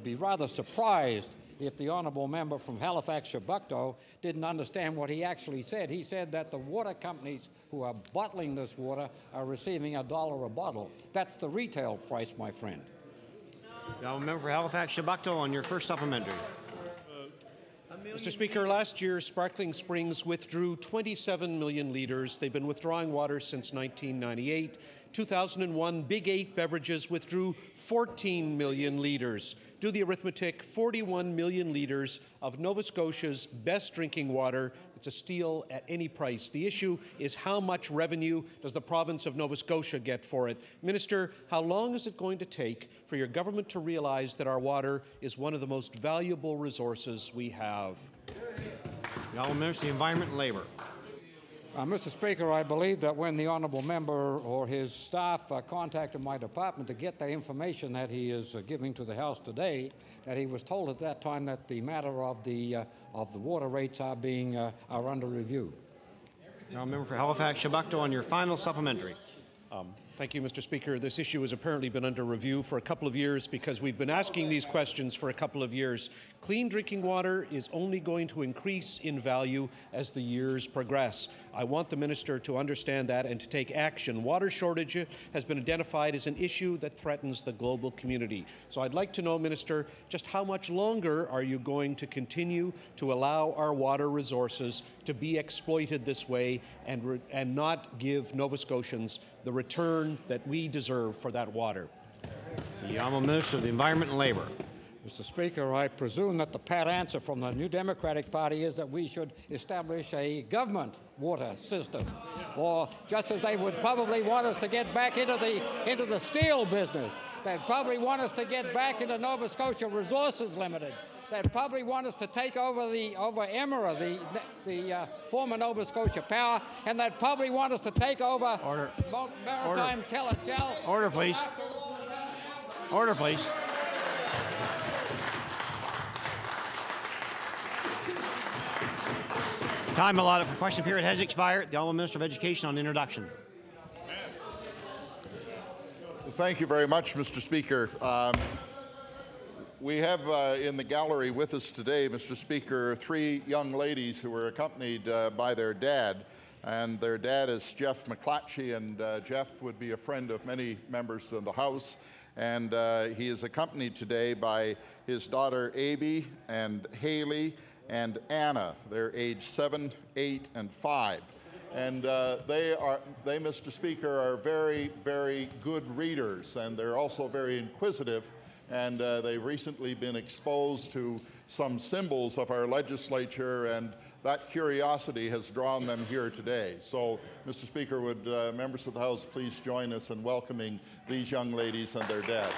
be rather surprised if the honourable member from Halifax, Shabukto, didn't understand what he actually said. He said that the water companies who are bottling this water are receiving $1 a bottle. That's the retail price, my friend. Now, member for Halifax, Shabukto, on your first supplementary. Mr. Speaker, last year Sparkling Springs withdrew 27 million litres. They've been withdrawing water since 1998. 2001, Big 8 Beverages withdrew 14 million litres. Do the arithmetic: 41 million litres of Nova Scotia's best drinking water. It's a steal at any price. The issue is how much revenue does the province of Nova Scotia get for it? Minister, how long is it going to take for your government to realize that our water is one of the most valuable resources we have? The Honourable Minister of the Environment and Labour. Mr. Speaker, I believe that when the honourable member or his staff contacted my department to get the information that he is giving to the House today, that he was told at that time that the matter of the water rates are under review. Now, member for Halifax, Shabukto, on your final supplementary. Thank you, Mr. Speaker. This issue has apparently been under review for a couple of years because we've been asking these questions for a couple of years. Clean drinking water is only going to increase in value as the years progress. I want the Minister to understand that and to take action. Water shortage has been identified as an issue that threatens the global community. So I'd like to know, Minister, just how much longer are you going to continue to allow our water resources to be exploited this way and not give Nova Scotians the return that we deserve for that water? The Honourable Minister of the Environment and Labour. Mr. Speaker, I presume that the pat answer from the New Democratic Party is that we should establish a government water system, or just as they would probably want us to get back into the steel business, they'd probably want us to get back into Nova Scotia Resources Limited. They'd probably want us to take over Emera, the former Nova Scotia Power, and they'd probably want us to take over Maritime Teletel. Order, please. Order, please. Time allotted for question period has expired. The Honourable Minister of Education on introduction. Thank you very much, Mr. Speaker. We have in the gallery with us today, Mr. Speaker, 3 young ladies who were accompanied by their dad. And their dad is Jeff McClatchy, and Jeff would be a friend of many members of the House. And he is accompanied today by his daughter, Abby, and Haley, and Anna. They're age 7, 8, and 5. And they, Mr. Speaker, are very, very good readers, and they're also very inquisitive. And they've recently been exposed to some symbols of our legislature, and that curiosity has drawn them here today. So, Mr. Speaker, would members of the House please join us in welcoming these young ladies and their dad.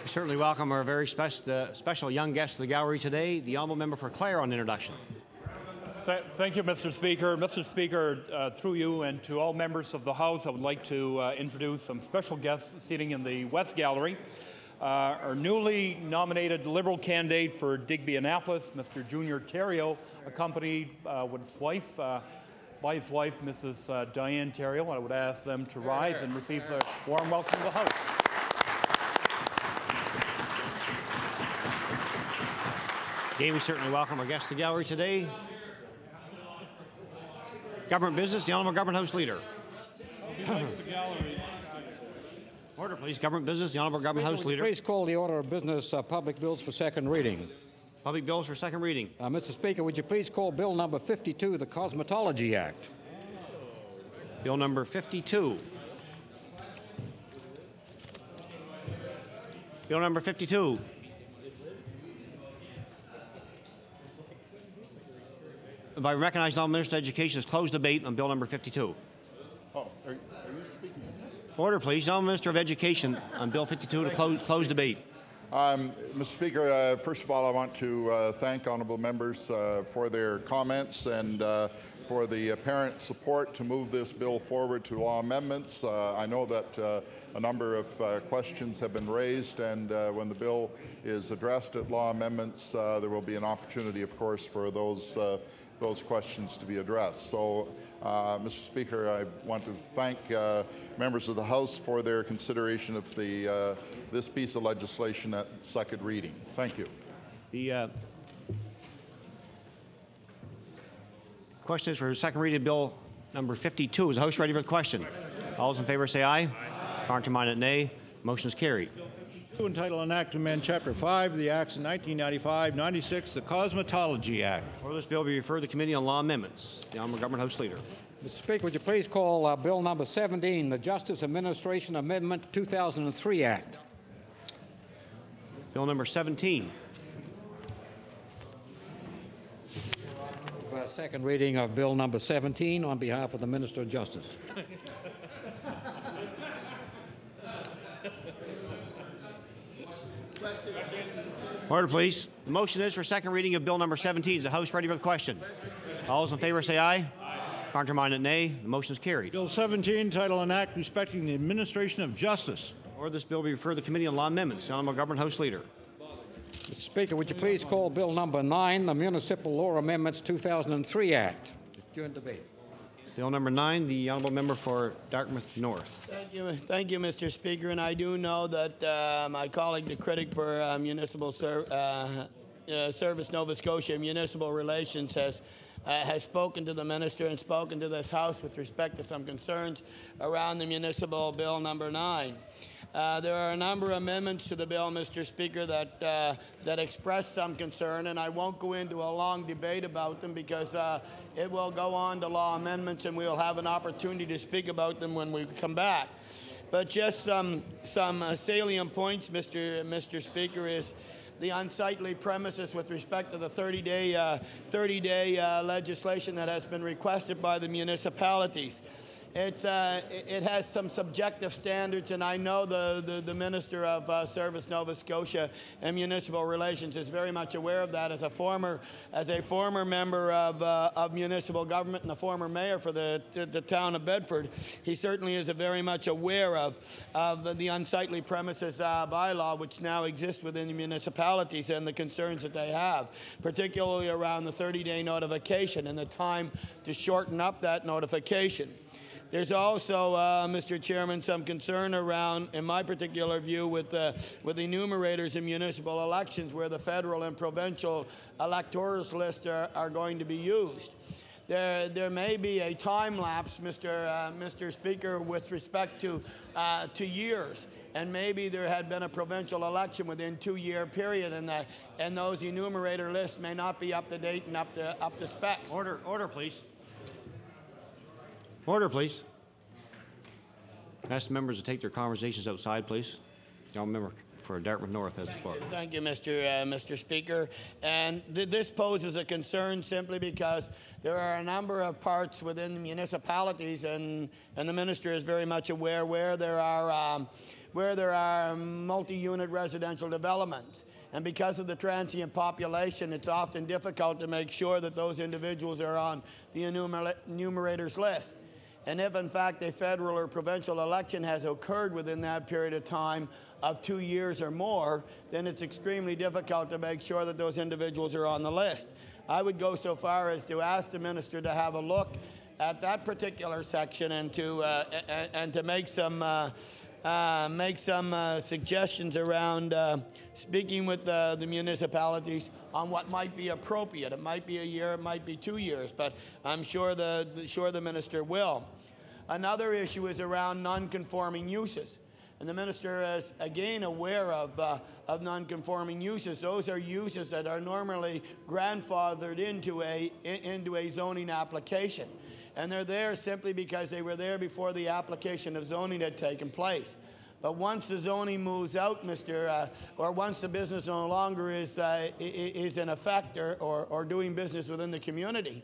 We certainly welcome our very special young guest to the gallery today, the Honourable Member for Clare, on introduction. Thank you, Mr. Speaker. Mr. Speaker, through you and to all members of the House, I would like to introduce some special guests seating in the West Gallery. Our newly nominated Liberal candidate for Digby Annapolis, Mr. Junior Theriault, accompanied with his wife, by his wife, Mrs. Diane Theriault. I would ask them to rise and receive the warm welcome of the House. Again, we certainly welcome our guests to the gallery today. Government business, the Honourable Government House Leader. He likes the gallery. Order, please. Government business. The Honourable Government House Leader. Please call the order of business public bills for second reading. Public bills for second reading. Mr. Speaker, would you please call Bill number 52, the Cosmetology Act? Bill number 52. Bill number 52. If I recognize the Minister of Education has closed debate on Bill number 52. Oh, are you speaking on this? Order, please. The Minister of Education on Bill 52 to close debate. Mr. Speaker, first of all, I want to thank honourable members for their comments and for the apparent support to move this bill forward to law amendments. I know that a number of questions have been raised, and when the bill is addressed at law amendments, there will be an opportunity, of course, for those questions to be addressed. So, Mr. Speaker, I want to thank members of the House for their consideration of this piece of legislation at second reading. Thank you. The question is for second reading Bill number 52. Is the House ready for the question? All those in favour say aye. Contrary-minded, nay. Motion is carried. Entitled an Act to amend Chapter 5 of the Acts of 1995-96, the Cosmetology Act. Order this bill be referred to the Committee on Law Amendments. The Honourable Government House Leader. Mr. Speaker, would you please call Bill number 17, the Justice Administration Amendment 2003 Act? Bill number 17. For second reading of Bill number 17 on behalf of the Minister of Justice. Order, please. The motion is for second reading of Bill number 17. Is the House ready for the question? All those in favour say aye. Contrary-minded, nay. The motion is carried. Bill 17, title an act respecting the administration of justice. Order this bill be referred to the Committee on Law Amendments. The Honourable Government House Leader. Mr. Speaker, would you please call Bill number 9, the Municipal Law Amendments 2003 Act? During debate. Bill number 9, the Honourable Member for Dartmouth North. Thank you, Mr. Speaker. And I do know that my colleague, the critic for Municipal Service Nova Scotia Municipal Relations, has spoken to the Minister and spoken to this House with respect to some concerns around the Municipal Bill number 9. There are a number of amendments to the bill, Mr. Speaker, that express some concern, and I won't go into a long debate about them because it will go on to law amendments, and we'll have an opportunity to speak about them when we come back. But just some salient points, Mr. Speaker, is the unsightly premises with respect to the 30-day legislation that has been requested by the municipalities. It has some subjective standards, and I know the Minister of Service Nova Scotia and Municipal Relations is very much aware of that. As a former member of municipal government and a former mayor for the town of Bedford, he certainly is very much aware of the unsightly premises bylaw which now exists within the municipalities and the concerns that they have, particularly around the 30-day notification and the time to shorten up that notification. There's also, Mr. Chairman, some concern around, in my particular view, with enumerators in municipal elections where the federal and provincial electors lists are going to be used. There may be a time lapse, Mr. Speaker, with respect to years, and maybe there had been a provincial election within a 2-year period, and those enumerator lists may not be up to date and up to specs. Order, please. Order, please. Ask the members to take their conversations outside, please. Young member for Dartmouth North has the floor. Thank you, Mr. Speaker. And this poses a concern simply because there are a number of parts within the municipalities, and the Minister is very much aware where there are multi-unit residential developments. And because of the transient population, it's often difficult to make sure that those individuals are on the enumerators list. And if, in fact, a federal or provincial election has occurred within that period of time of 2 years or more, then it's extremely difficult to make sure that those individuals are on the list. I would go so far as to ask the Minister to have a look at that particular section and to make some suggestions around speaking with the municipalities on what might be appropriate. It might be a year, it might be 2 years, but I'm sure the Minister will. Another issue is around non-conforming uses. And the minister is again aware of non-conforming uses. Those are uses that are normally grandfathered into a zoning application. And they're there simply because they were there before the application of zoning had taken place. But once the zoning moves out, or once the business no longer is in effect or doing business within the community,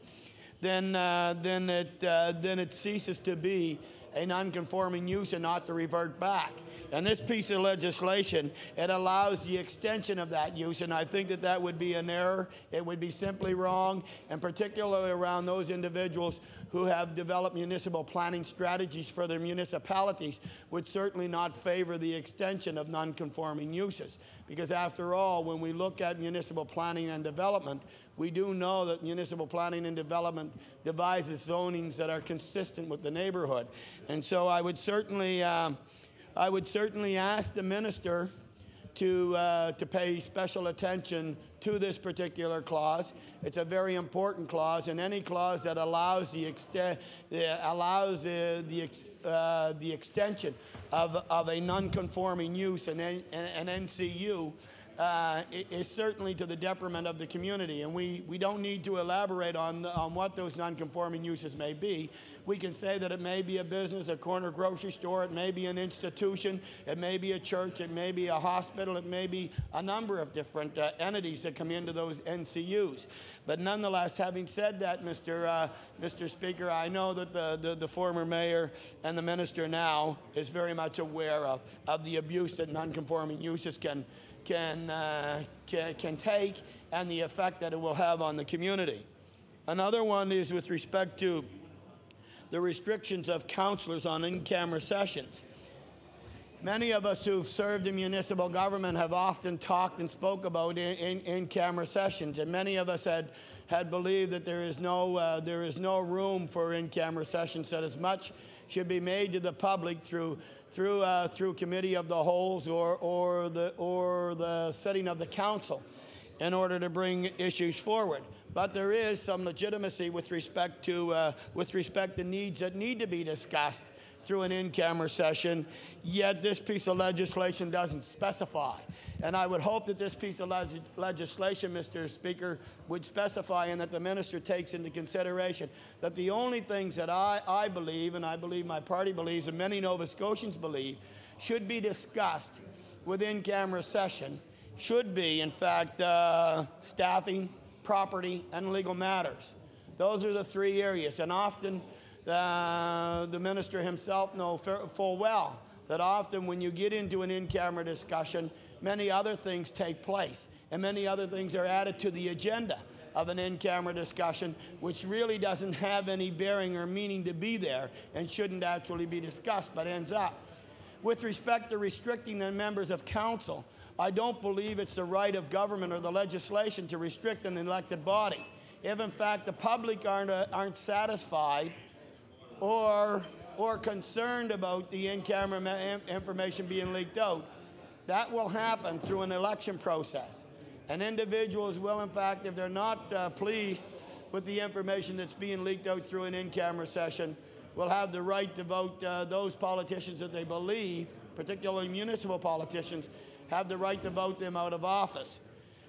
then it ceases to be a non-conforming use and not to revert back. And this piece of legislation, it allows the extension of that use, and I think that that would be an error. It would be simply wrong, and particularly around those individuals who have developed municipal planning strategies for their municipalities would certainly not favor the extension of non-conforming uses. Because after all, when we look at municipal planning and development, we do know that municipal planning and development devises zonings that are consistent with the neighborhood. And so I would certainly ask the minister to pay special attention to this particular clause. It's a very important clause, and any clause that allows the extension of a non-conforming use, an NCU, is certainly to the detriment of the community. And we don't need to elaborate on what those non-conforming uses may be. We can say that it may be a business, a corner grocery store, it may be an institution, it may be a church, it may be a hospital, it may be a number of different entities that come into those NCUs. But nonetheless, having said that, Mr. Speaker, I know that the former mayor and the minister now is very much aware of the abuse that non-conforming uses can take and the effect that it will have on the community. Another one is with respect to the restrictions of councillors on in-camera sessions. Many of us who've served in municipal government have often talked and spoke about in-camera sessions, and many of us had believed that there is no room for in-camera sessions, that as much should be made to the public through committee of the wholes or the setting of the council in order to bring issues forward. But there is some legitimacy with respect to needs that need to be discussed through an in-camera session, yet this piece of legislation doesn't specify. And I would hope that this piece of legislation, Mr. Speaker, would specify and that the minister takes into consideration that the only things that I believe, and I believe my party believes, and many Nova Scotians believe, should be discussed with in-camera session, should be, in fact, staffing, property, and legal matters. Those are the three areas, and often the minister himself knows full well that often when you get into an in-camera discussion, many other things take place, and many other things are added to the agenda of an in-camera discussion, which really doesn't have any bearing or meaning to be there and shouldn't actually be discussed, but ends up. With respect to restricting the members of council, I don't believe it's the right of government or the legislation to restrict an elected body. If in fact the public aren't satisfied or concerned about the in-camera information being leaked out, that will happen through an election process. And individuals will, in fact, if they're not pleased with the information that's being leaked out through an in-camera session, will have the right to vote those politicians that they believe, particularly municipal politicians, have the right to vote them out of office.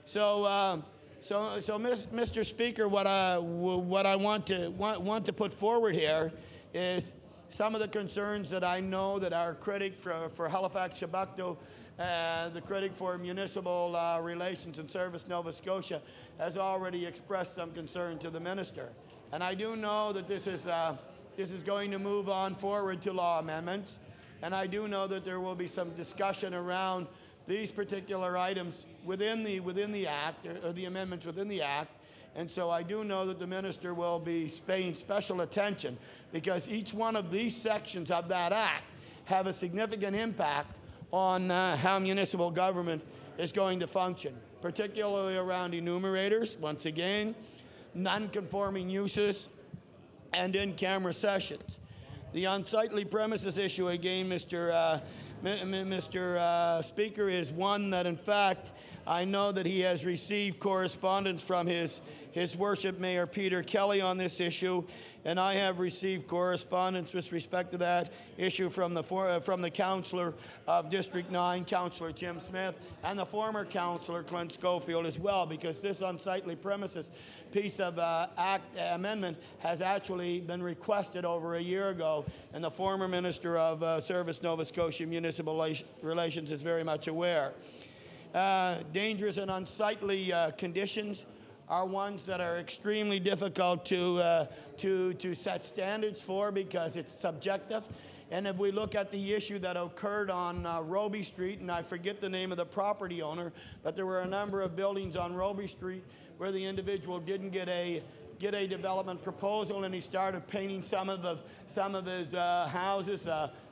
So, Mr. Speaker, what I want to put forward here is some of the concerns that I know that our critic for Halifax-Chebucto, the critic for municipal relations and service Nova Scotia, has already expressed some concern to the minister. And I do know that this is going to move on forward to law amendments, and I do know that there will be some discussion around these particular items within the Act, or the amendments within the Act. And so I do know that the minister will be paying special attention, because each one of these sections of that Act have a significant impact on how municipal government is going to function, particularly around enumerators, once again, non-conforming uses, and in-camera sessions. The unsightly premises issue, again, Mr. Speaker, is one that, in fact, I know that he has received correspondence from his worship Mayor Peter Kelly on this issue, and I have received correspondence with respect to that issue from the councillor of District 9, Councillor Jim Smith, and the former councillor Clint Schofield as well, because this unsightly premises piece of amendment has actually been requested over a year ago, and the former Minister of Service Nova Scotia Municipal Relations is very much aware. Dangerous and unsightly conditions are ones that are extremely difficult to set standards for because it's subjective. And if we look at the issue that occurred on Roby Street, and I forget the name of the property owner, but there were a number of buildings on Roby Street where the individual didn't get a development proposal, and he started painting some of his houses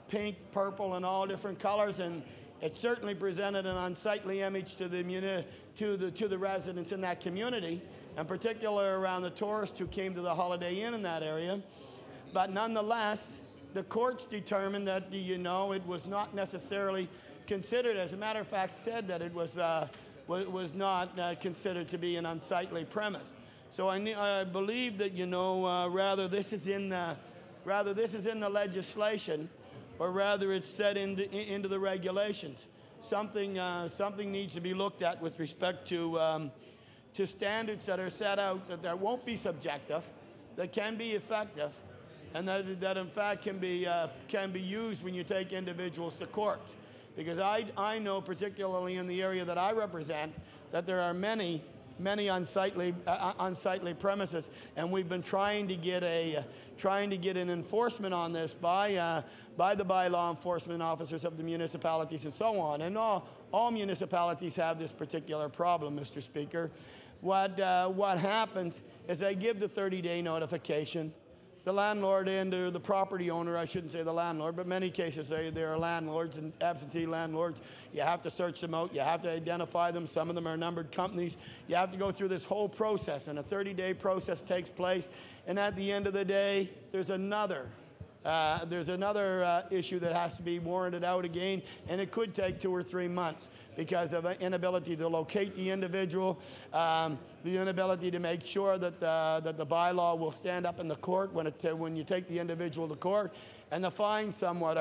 pink, purple, and all different colors, and it certainly presented an unsightly image to the residents in that community, and particularly around the tourists who came to the Holiday Inn in that area. But nonetheless, the courts determined that, it was not necessarily considered, as a matter of fact, said that it was not considered to be an unsightly premise. So I believe that, rather this is in the legislation, or rather it's set into the regulations. Something needs to be looked at with respect to standards that are set out that won't be subjective, that can be effective, and that in fact can be used when you take individuals to court. Because I know, particularly in the area that I represent, that there are many unsightly premises, and we've been trying to get an enforcement on this by the bylaw enforcement officers of the municipalities and so on. And all municipalities have this particular problem, Mr. Speaker. What happens is they give the 30-day notification. The landlord and the property owner, I shouldn't say the landlord, but many cases they are landlords and absentee landlords. You have to search them out. You have to identify them. Some of them are numbered companies. You have to go through this whole process, and a 30-day process takes place. And at the end of the day, there's another issue that has to be warranted out again, and it could take 2 or 3 months because of an inability to locate the individual, the inability to make sure that the bylaw will stand up in the court when you take the individual to court, and the fines somewhat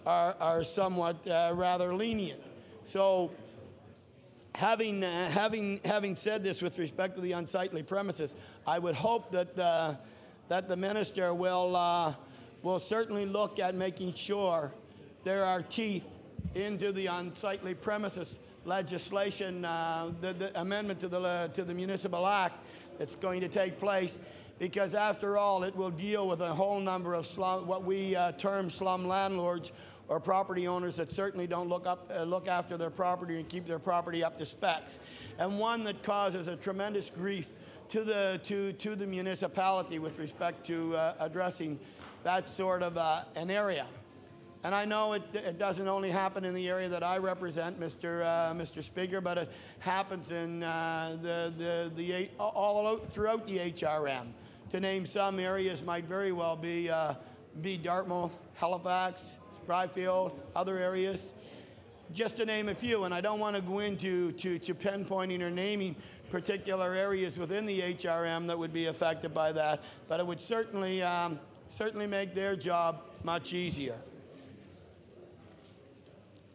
are somewhat rather lenient. So having said this with respect to the unsightly premises, I would hope that the minister will certainly look at making sure there are teeth into the unsightly premises legislation, the amendment to the Municipal Act that's going to take place, because after all, it will deal with a whole number of what we term slum landlords, or property owners that certainly don't look after their property and keep their property up to specs, and one that causes a tremendous grief to the municipality with respect to addressing that sort of an area. And I know it doesn't only happen in the area that I represent, Mr. Speaker, but it happens in all throughout the HRM. To name some areas might very well be Dartmouth, Halifax, Spryfield, other areas, just to name a few. And I don't want to go into pinpointing or naming particular areas within the HRM that would be affected by that, but it would certainly make their job much easier.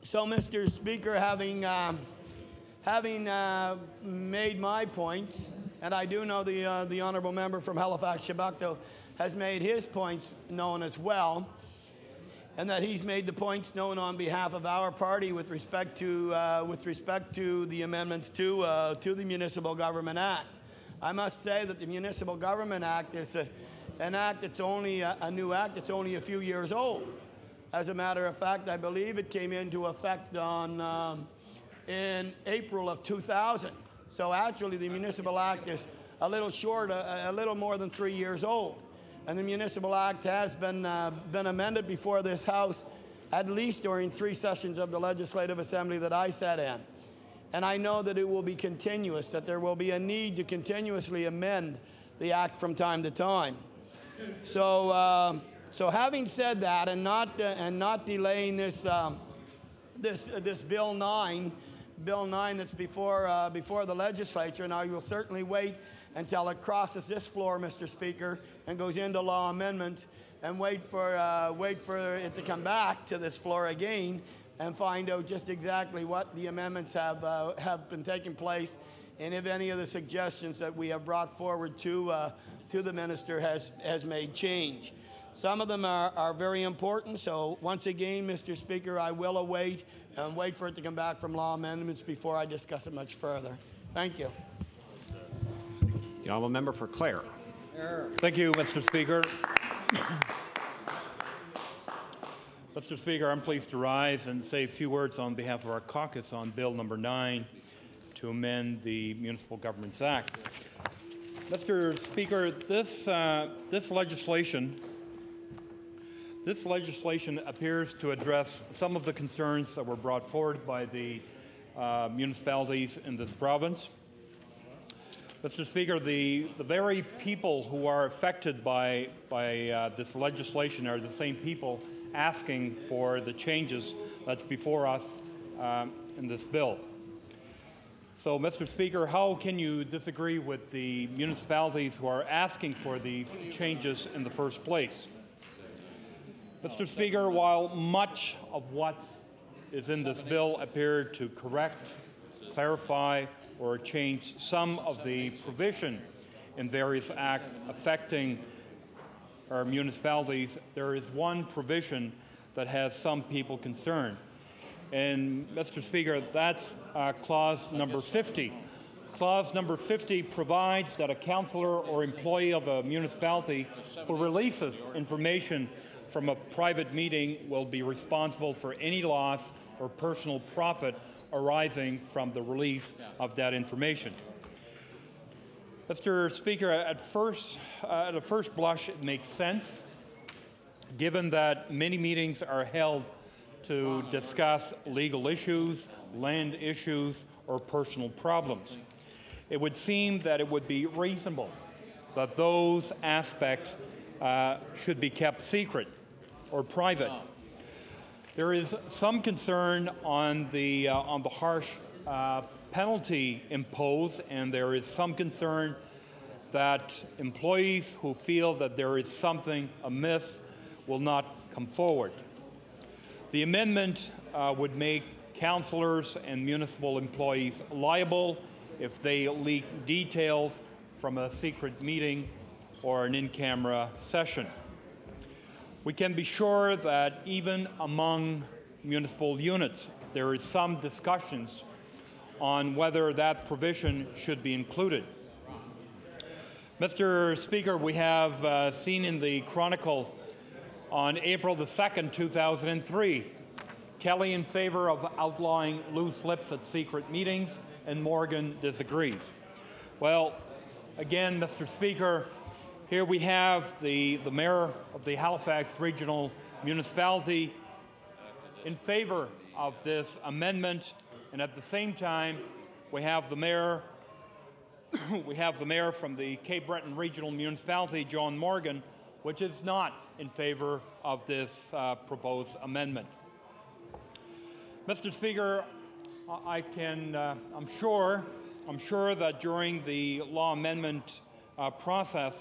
So, Mr. Speaker, having made my points, and I do know the honourable member from Halifax-Chebucto has made his points known as well, and that he's made the points known on behalf of our party with respect to the amendments to the Municipal Government Act. I must say that the Municipal Government Act is an act that's only a new act that's only a few years old. As a matter of fact, I believe it came into effect in April of 2000. So actually, the Municipal Act is a little more than 3 years old. And the Municipal Act has been amended before this House at least during 3 sessions of the Legislative Assembly that I sat in. And I know that it will be continuous, that there will be a need to continuously amend the Act from time to time. So having said that, and not delaying this Bill 9 Bill 9 that's before the legislature, and I will certainly wait until it crosses this floor, Mr. Speaker, and goes into law amendments, and wait for it to come back to this floor again and find out just exactly what the amendments have been taking place, and if any of the suggestions that we have brought forward to the minister has made change. Some of them are very important, so once again, Mr. Speaker, I will await and wait for it to come back from law amendments before I discuss it much further. Thank you. The honourable member for Clare. Thank you, Mr. Speaker. Mr. Speaker, I'm pleased to rise and say a few words on behalf of our caucus on Bill number 9 to amend the Municipal Governments Act. Mr. Speaker, this legislation appears to address some of the concerns that were brought forward by the municipalities in this province. Mr. Speaker, the very people who are affected by this legislation are the same people asking for the changes that's before us in this bill. So, Mr. Speaker, how can you disagree with the municipalities who are asking for these changes in the first place? Mr. Speaker, while much of what is in this bill appeared to correct, clarify, or change some of the provision in various acts affecting our municipalities, there is one provision that has some people concerned. And, Mr. Speaker, that's clause number 50. Clause number 50 provides that a councillor or employee of a municipality who releases information from a private meeting will be responsible for any loss or personal profit arising from the release of that information. Mr. Speaker, at a first blush, it makes sense, given that many meetings are held to discuss legal issues, land issues, or personal problems. It would seem that it would be reasonable that those aspects should be kept secret or private. There is some concern on the harsh penalty imposed, and there is some concern that employees who feel that there is something amiss will not come forward. The amendment would make councillors and municipal employees liable if they leak details from a secret meeting or an in-camera session. We can be sure that even among municipal units, there is some discussions on whether that provision should be included. Mr. Speaker, we have seen in the Chronicle on April the 2nd, 2003, Kelly in favour of outlawing loose lips at secret meetings, and Morgan disagrees. Well, again, Mr. Speaker, here we have the mayor of the Halifax Regional Municipality in favour of this amendment, and at the same time, we have the mayor from the Cape Breton Regional Municipality, John Morgan, which is not in favour of this proposed amendment. Mr. Speaker, I'm sure that during the law amendment process,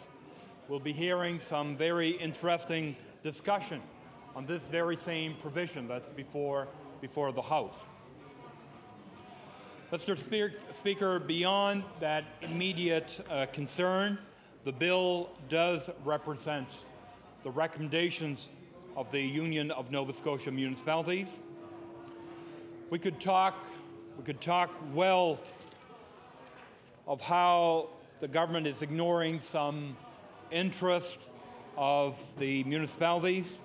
we'll be hearing some very interesting discussion on this very same provision that's before the House. Mr. Speaker, beyond that immediate concern, the bill does represent the recommendations of the Union of Nova Scotia Municipalities. We could talk well of how the government is ignoring some interest of the municipalities,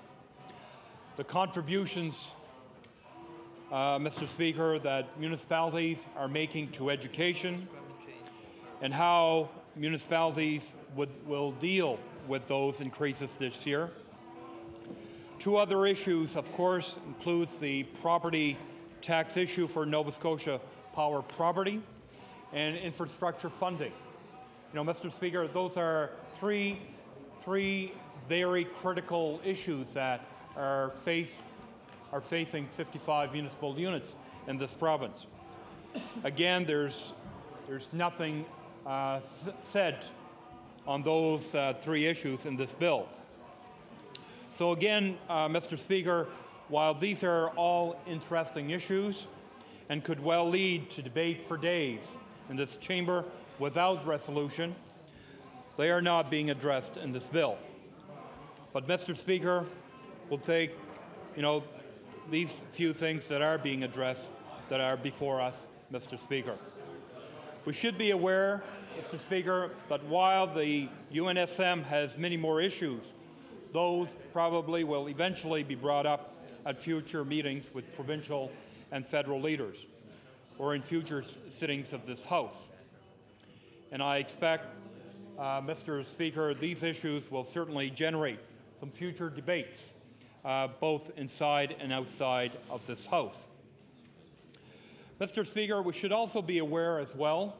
the contributions, Mr. Speaker, that municipalities are making to education, and how municipalities will deal with those increases this year. Two other issues, of course, includes the property tax issue for Nova Scotia Power property and infrastructure funding. You know, Mr. Speaker, those are three very critical issues that are facing 55 municipal units in this province. Again, there's nothing said on those three issues in this bill. So again, Mr. Speaker, while these are all interesting issues and could well lead to debate for days in this chamber without resolution, they are not being addressed in this bill. But Mr. Speaker, we'll take, these few things that are being addressed that are before us, Mr. Speaker. We should be aware, Mr. Speaker, that while the UNSM has many more issues, those probably will eventually be brought up at future meetings with provincial and federal leaders or in future sittings of this House. And I expect, Mr. Speaker, these issues will certainly generate some future debates, both inside and outside of this House. Mr. Speaker, we should also be aware as well,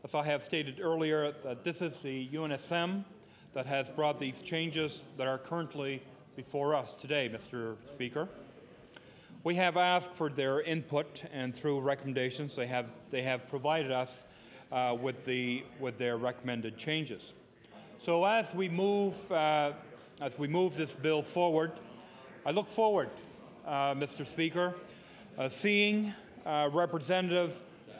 as I have stated earlier, that this is the UNSM that has brought these changes that are currently before us today, Mr. Speaker. We have asked for their input, and through recommendations, they have provided us with their recommended changes. So as we move this bill forward, I look forward, Mr. Speaker, seeing representatives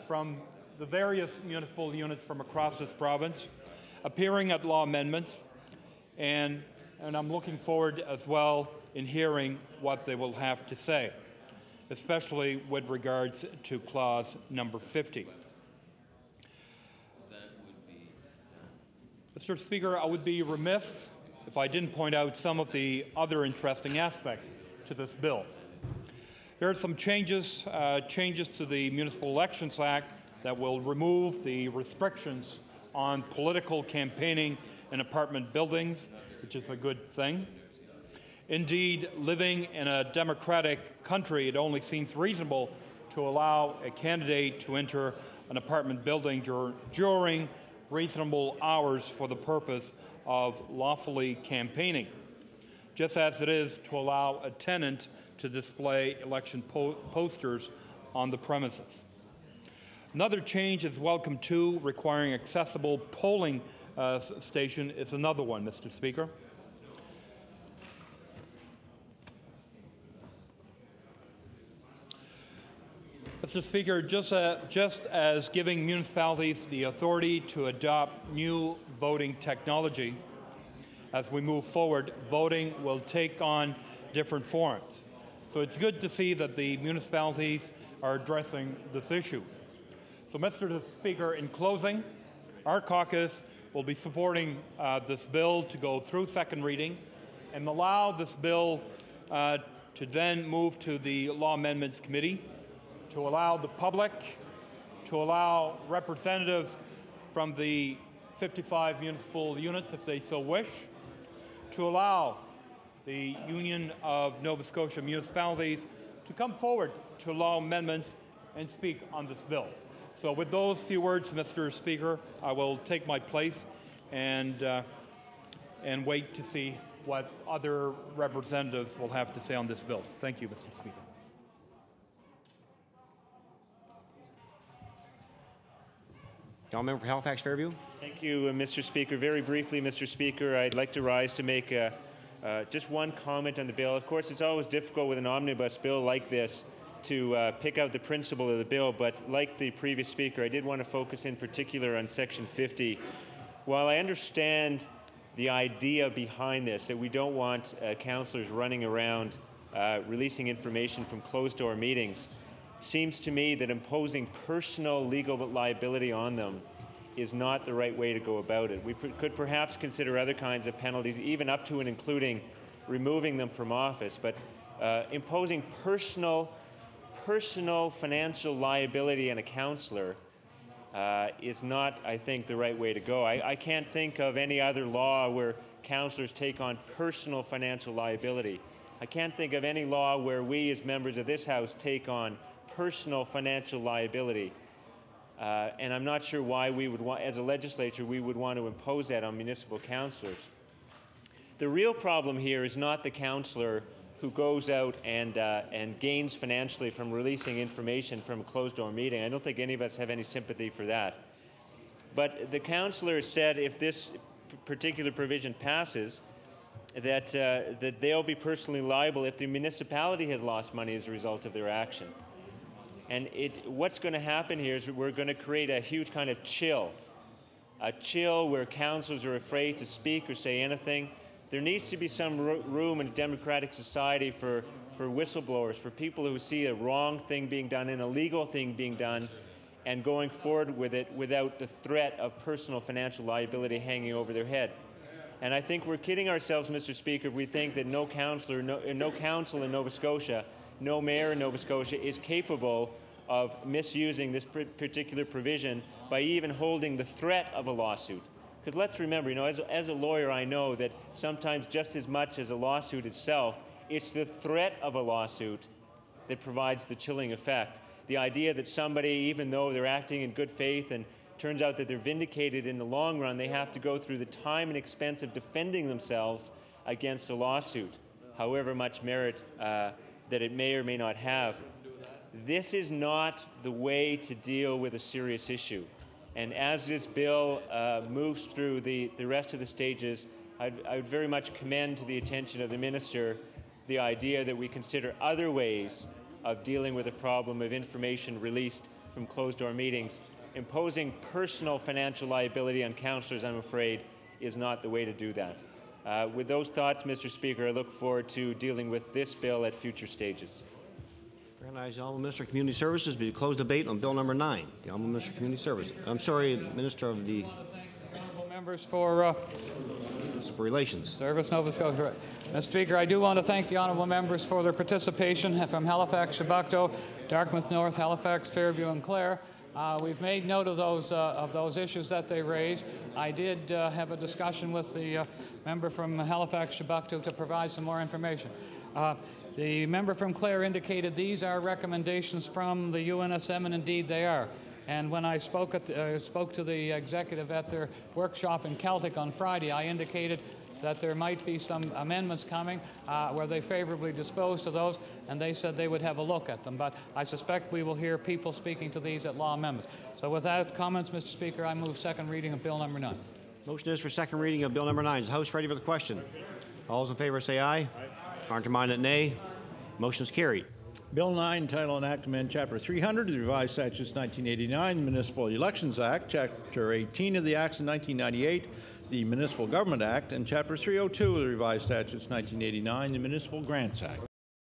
from the various municipal units from across this province appearing at law amendments, and I'm looking forward as well in hearing what they will have to say, especially with regards to clause number 50. Mr. Speaker, I would be remiss if I didn't point out some of the other interesting aspects to this bill. There are some changes to the Municipal Elections Act that will remove the restrictions on political campaigning in apartment buildings, which is a good thing. Indeed, living in a democratic country, it only seems reasonable to allow a candidate to enter an apartment building during reasonable hours for the purpose of lawfully campaigning, just as it is to allow a tenant to display election posters on the premises. Another change is welcome too, requiring accessible polling station is another one, Mr. Speaker. Mr. Speaker, just as giving municipalities the authority to adopt new voting technology, as we move forward, voting will take on different forms. So it's good to see that the municipalities are addressing this issue. So, Mr. Speaker, in closing, our caucus will be supporting this bill to go through second reading and allow this bill to then move to the Law Amendments Committee, to allow the public, to allow representatives from the 55 municipal units, if they so wish, to allow the Union of Nova Scotia Municipalities to come forward to law amendments and speak on this bill. So with those few words, Mr. Speaker, I will take my place and wait to see what other representatives will have to say on this bill. Thank you, Mr. Speaker. Member for Halifax Fairview. Thank you, Mr. Speaker. Very briefly, Mr. Speaker, I'd like to rise to make just one comment on the bill. Of course, it's always difficult with an omnibus bill like this to pick out the principle of the bill, but like the previous speaker, I did want to focus in particular on Section 50. While I understand the idea behind this, that we don't want councillors running around releasing information from closed-door meetings, it seems to me that imposing personal legal liability on them is not the right way to go about it. We could perhaps consider other kinds of penalties, even up to and including removing them from office, but imposing personal financial liability on a councillor is not, I think, the right way to go. I can't think of any other law where councillors take on personal financial liability. I can't think of any law where we as members of this House take on personal financial liability. And I'm not sure why we would want, as a legislature, we would want to impose that on municipal councillors. The real problem here is not the councillor who goes out and gains financially from releasing information from a closed-door meeting. I don't think any of us have any sympathy for that. But the councillor said if this particular provision passes, that they'll be personally liable if the municipality has lost money as a result of their action. And what's going to happen here is we're going to create a huge kind of chill, a chill where councillors are afraid to speak or say anything. There needs to be some room in a democratic society for whistleblowers, for people who see a wrong thing being done, an illegal thing being done, and going forward with it without the threat of personal financial liability hanging over their head. And I think we're kidding ourselves, Mr. Speaker, if we think that no councillor, no council in Nova Scotia, no mayor in Nova Scotia is capable of misusing this particular provision by even holding the threat of a lawsuit. Because let's remember, as a lawyer, I know that sometimes just as much as a lawsuit itself, it's the threat of a lawsuit that provides the chilling effect. The idea that somebody, even though they're acting in good faith and turns out that they're vindicated in the long run, they have to go through the time and expense of defending themselves against a lawsuit, however much merit that it may or may not have. This is not the way to deal with a serious issue. And as this bill moves through the rest of the stages, I would very much commend to the attention of the Minister the idea that we consider other ways of dealing with the problem of information released from closed-door meetings. Imposing personal financial liability on councillors, I'm afraid, is not the way to do that. With those thoughts, Mr. Speaker, I look forward to dealing with this bill at future stages. Recognize the Honourable Minister of Community Services to close debate on Bill number 9. The Honourable Minister of Community Services. I'm sorry, Minister of the members for Relations. Service Nova Scotia. Mr. Speaker, I do want to thank the honourable members for their participation from Halifax, Chebucto, Dartmouth North, Halifax, Fairview, and Clare. We've made note of those issues that they raised. I did have a discussion with the member from Halifax, Chebucto to provide some more information. The member from Clare indicated these are recommendations from the UNSM, and indeed they are. And when I spoke to the executive at their workshop in Celtic on Friday, I indicated that there might be some amendments coming where they favorably disposed to those, and they said they would have a look at them. But I suspect we will hear people speaking to these at law amendments. So with that comments, Mr. Speaker, I move second reading of Bill number 9. Motion is for second reading of Bill number 9. Is the House ready for the question? All those in favour say aye. Aye. Counterminded, nay. Motion is carried. Bill 9, Title and Act Amend Chapter 300 of the Revised Statutes 1989, the Municipal Elections Act, Chapter 18 of the Acts of 1998, the Municipal Government Act, and Chapter 302 of the Revised Statutes 1989, the Municipal Grants Act.